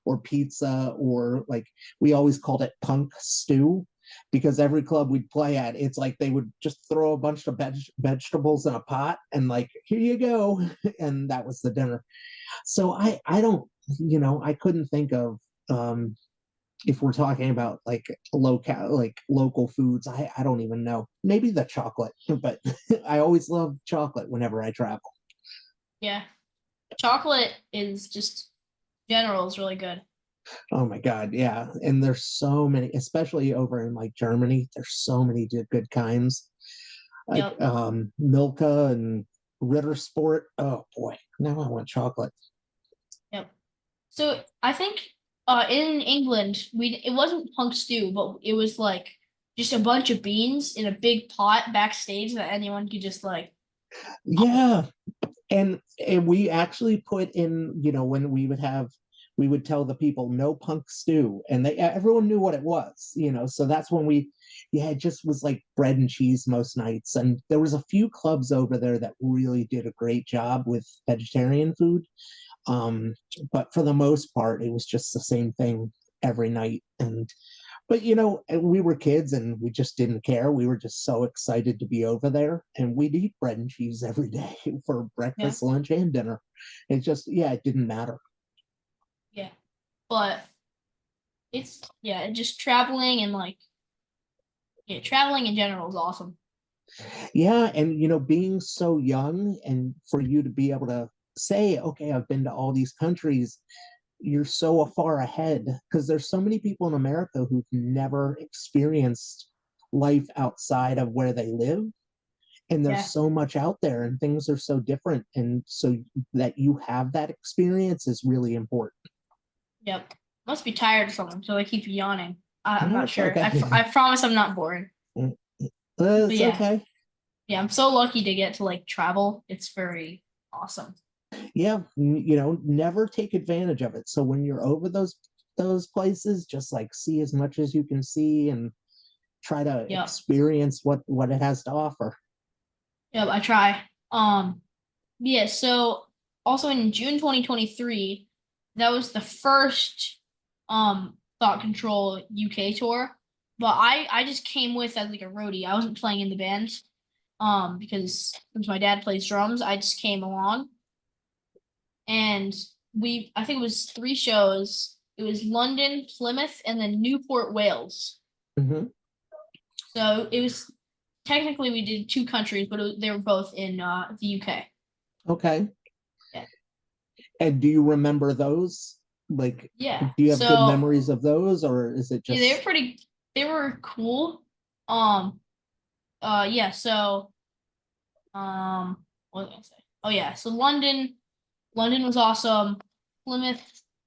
or pizza, or like we always called it punk stew, because every club we'd play at, it's like they would just throw a bunch of vegetables in a pot and like, here you go. And that was the dinner. So I don't, I couldn't think of, if we're talking about like local foods, I don't even know. Maybe the chocolate, but I always love chocolate whenever I travel. Yeah. Chocolate is just general is really good. Oh my God, yeah. And there's so many, especially over in like Germany, there's so many good kinds. Like Yep. Milka and Ritter Sport. Oh boy, now I want chocolate. Yep. So I think in England it wasn't punk stew, but it was like just a bunch of beans in a big pot backstage that anyone could just like Yeah, and we actually put in, when we would tell the people no punk stew, and everyone knew what it was. So that's when it just was like bread and cheese most nights. And there was a few clubs over there that really did a great job with vegetarian food. But for the most part, it was just the same thing every night. But we were kids and we just didn't care. We were just so excited to be over there, and we'd eat bread and cheese every day for yeah, breakfast, lunch, and dinner. It didn't matter. yeah. But it's yeah, just traveling and like yeah, traveling in general is awesome. Yeah, and being so young, and for you to be able to say, okay, I've been to all these countries, you're so far ahead, because there's so many people in America who've never experienced life outside of where they live. And there's Yeah. so much out there, and things are so different. And so that you have that experience is really important. Yep. Must be tired or something, so I keep yawning. I'm No, not it's sure. okay. I promise I'm not boring. But It's yeah, okay. yeah, I'm so lucky to get to like travel. It's very awesome. Yeah, never take advantage of it. So when you're over those places, just like see as much as you can see, and try to Yep. experience what it has to offer. Yep, I try. Yeah, so also in June 2023, that was the first Thought Control UK tour. But I just came with as like a roadie. I wasn't playing in the band. Because since my dad plays drums, I just came along. And I think it was 3 shows. It was London, Plymouth, and then Newport, Wales. Hmm. So it was technically we did 2 countries, but they were both in the UK. Okay. Yeah. And do you remember those? Like, Yeah. do you have good So memories of those, or is it yeah, just? they were cool. Um, yeah, so what was I gonna say? Oh yeah, so London was awesome. Plymouth,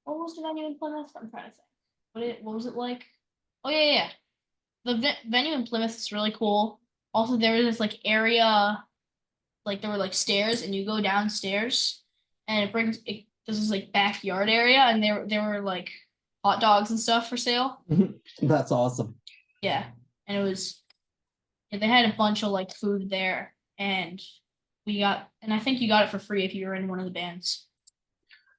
what was the venue in Plymouth? I'm trying to think. What was it like? Oh yeah, yeah, yeah. The venue in Plymouth is really cool. Also, there was this like area, like there were like stairs, and you go downstairs, and there's this like backyard area, and there were like hot dogs and stuff for sale. That's awesome. Yeah, and they had a bunch of like food there, and I think you got it for free if you were in one of the bands.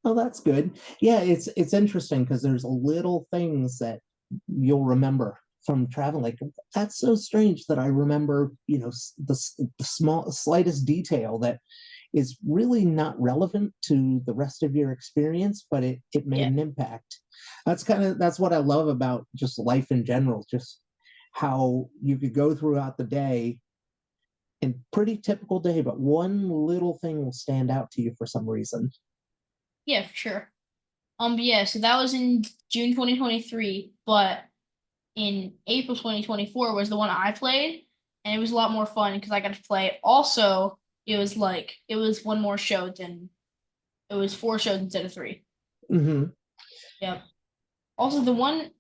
Oh, that's good. Yeah, it's interesting because there's little things that you'll remember from traveling. Like, that's so strange that I remember, the slightest detail that is really not relevant to the rest of your experience, but it made Yeah. an impact. That's what I love about just life in general, just how you could go throughout the day and pretty typical day, but one little thing will stand out to you for some reason. Yeah, for sure. But yeah, so that was in June 2023, but in April 2024 was the one I played, and it was a lot more fun because I got to play. Also, it was one more show than it was 4 shows instead of 3. Hmm. Yep. Also, the one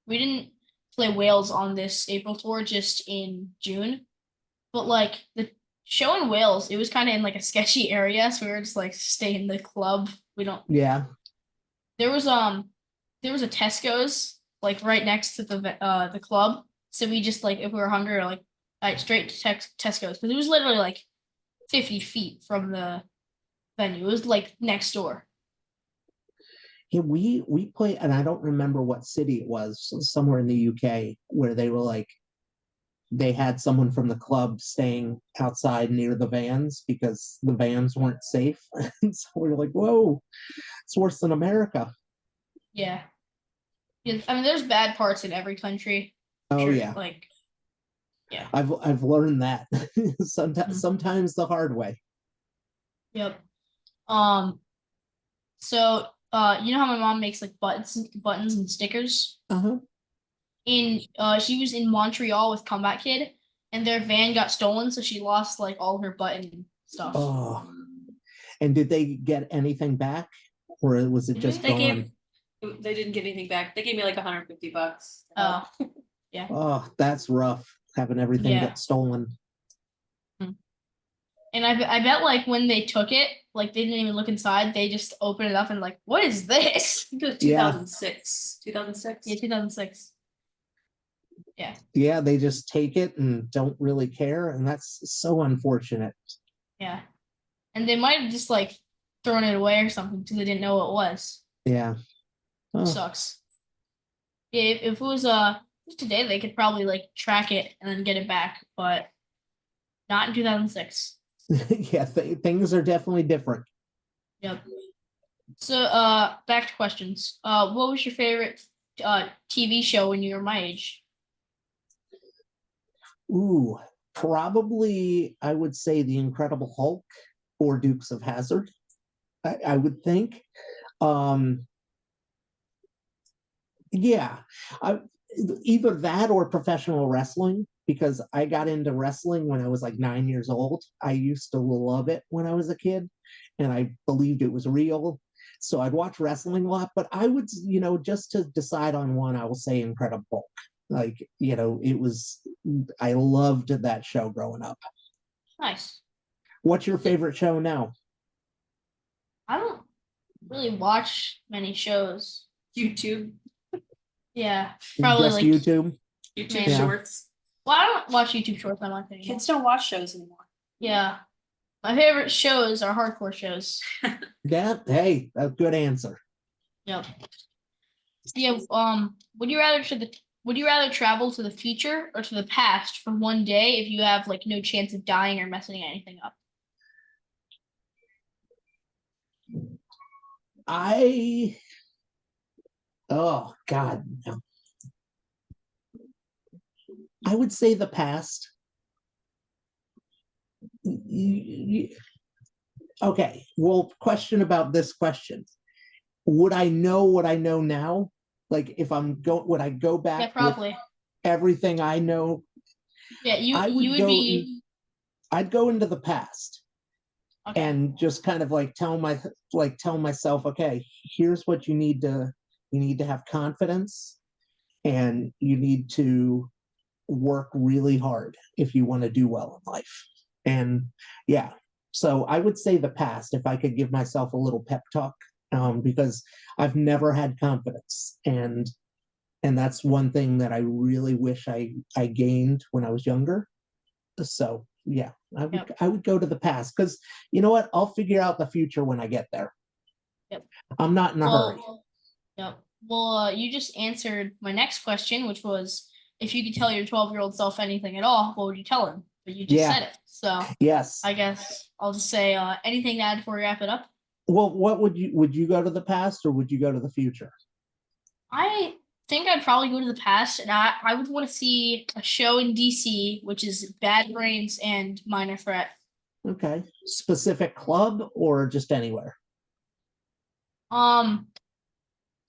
we didn't play Wales on this April tour, just in June. But like the show in Wales, it was kind of in like a sketchy area, so we were just like stay in the club. We don't. Yeah. There was a Tesco's like right next to the club, so we just like if we were hungry, or like straight to Tesco's because it was literally like 50 feet from the venue. It was like next door. Yeah, we played, and I don't remember what city it was, somewhere in the UK, where they had someone from the club staying outside near the vans because the vans weren't safe. And so we were like, whoa, it's worse than America. Yeah. Yeah, I mean, there's bad parts in every country. Oh, Sure, yeah. like yeah. I've learned that Mhm. sometimes the hard way. Yep. So you know how my mom makes like buttons and stickers? Uh-huh. She was in Montreal with Comeback Kid, and their van got stolen, so she lost like all her button stuff. Oh, and did they get anything back, or was it just They gone? They didn't get anything back. They gave me like $150. Oh, yeah. Oh, that's rough, having everything Yeah. get stolen. And I bet like when they took it, like they didn't even look inside. They just opened it up and like, what is this? I think it was Yeah. 2006. 2006? Yeah, 2006. Yeah. Yeah, they just take it and don't really care, and that's so unfortunate. Yeah. And they might have just like thrown it away or something because they didn't know what it was. Yeah. Oh, Sucks. Yeah, if it was today, they could probably like track it and then get it back, but not in 2006. yeah, things are definitely different. Yep. So back to questions. What was your favorite TV show when you were my age? Ooh, probably I would say The Incredible Hulk or Dukes of Hazzard. I would think. Yeah, I, either that or professional wrestling, because I got into wrestling when I was like 9 years old. I used to love it when I was a kid, and I believed it was real. So I'd watch wrestling a lot, but I would, just to decide on one, I will say Incredible Hulk. Like, I loved that show growing up. Nice. What's your favorite show now? I don't really watch many shows. YouTube. Yeah, probably Just like YouTube? YouTube Yeah. shorts. Well, I don't watch YouTube shorts on my thing. Kids don't watch shows anymore. Yeah, my favorite shows are hardcore shows. Yeah, hey, that's a good answer. Yep. Yeah. Would you rather travel to the future or to the past for one day if you have like no chance of dying or messing anything up? Oh God, no. I would say the past. Okay, well, question about this question. Would I know what I know now? Like, if would I go back Yeah, with probably. everything I know? Yeah, I you would be I'd go into the past okay. and just kind of like tell myself, okay, here's what you need to have confidence, and you need to work really hard if you want to do well in life. And yeah, so I would say the past, if I could give myself a little pep talk, because I've never had confidence, and that's one thing that I really wish I gained when I was younger. So yeah, Yep. I would go to the past, because you know what? I'll figure out the future when I get there. Yep. I'm not in a hurry. Yep. Well, you just answered my next question, which was if you could tell your 12-year-old self anything at all, what would you tell him? But you just Yeah. said it. So Yes. I guess I'll just say anything to add before we wrap it up. Well, what would you go to the past or would you go to the future? I think I'd probably go to the past, and I would want to see a show in DC, which is Bad Brains and Minor Threat. Okay. Specific club or just anywhere? Um,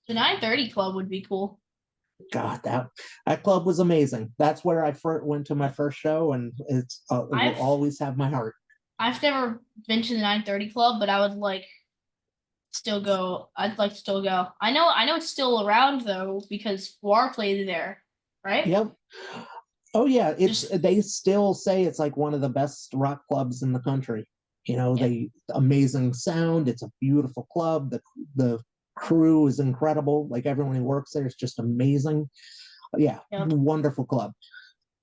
the 930 Club would be cool. God, that club was amazing. That's where I first went to my first show, and it will I've always have my heart. I've never been to the 930 Club, but I would like still go. I'd like to still go. I know it's still around though because War played there, right? Yep. Oh yeah, Just they still say it's like one of the best rock clubs in the country. You know, yeah. they amazing sound. It's a beautiful club. The crew is incredible. Like everyone who works there is just amazing. Yeah, Yeah. wonderful club.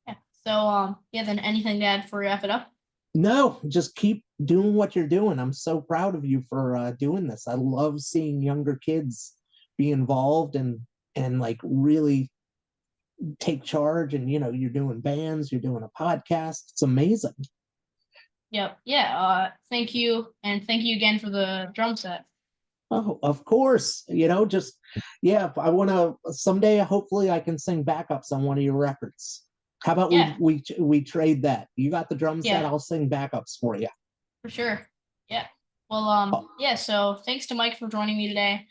Yeah. So yeah, then anything to add before we wrap it up? No, just keep doing what you're doing. I'm so proud of you for doing this. I love seeing younger kids be involved and like really take charge. And you know, you're doing bands, you're doing a podcast. It's amazing. Yep. Yeah. Thank you, and thank you again for the drum set. Oh, of course. You know, just yeah. If I want to someday, hopefully, I can sing backups on one of your records. How about Yeah. we trade that? You got the drum set. Yeah. I'll sing backups for you. For sure. Yeah. Well, Oh, yeah, so thanks to Mike for joining me today.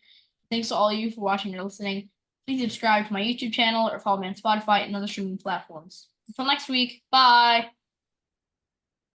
Thanks to all of you for watching or listening. Please subscribe to my YouTube channel or follow me on Spotify and other streaming platforms. Until next week, bye.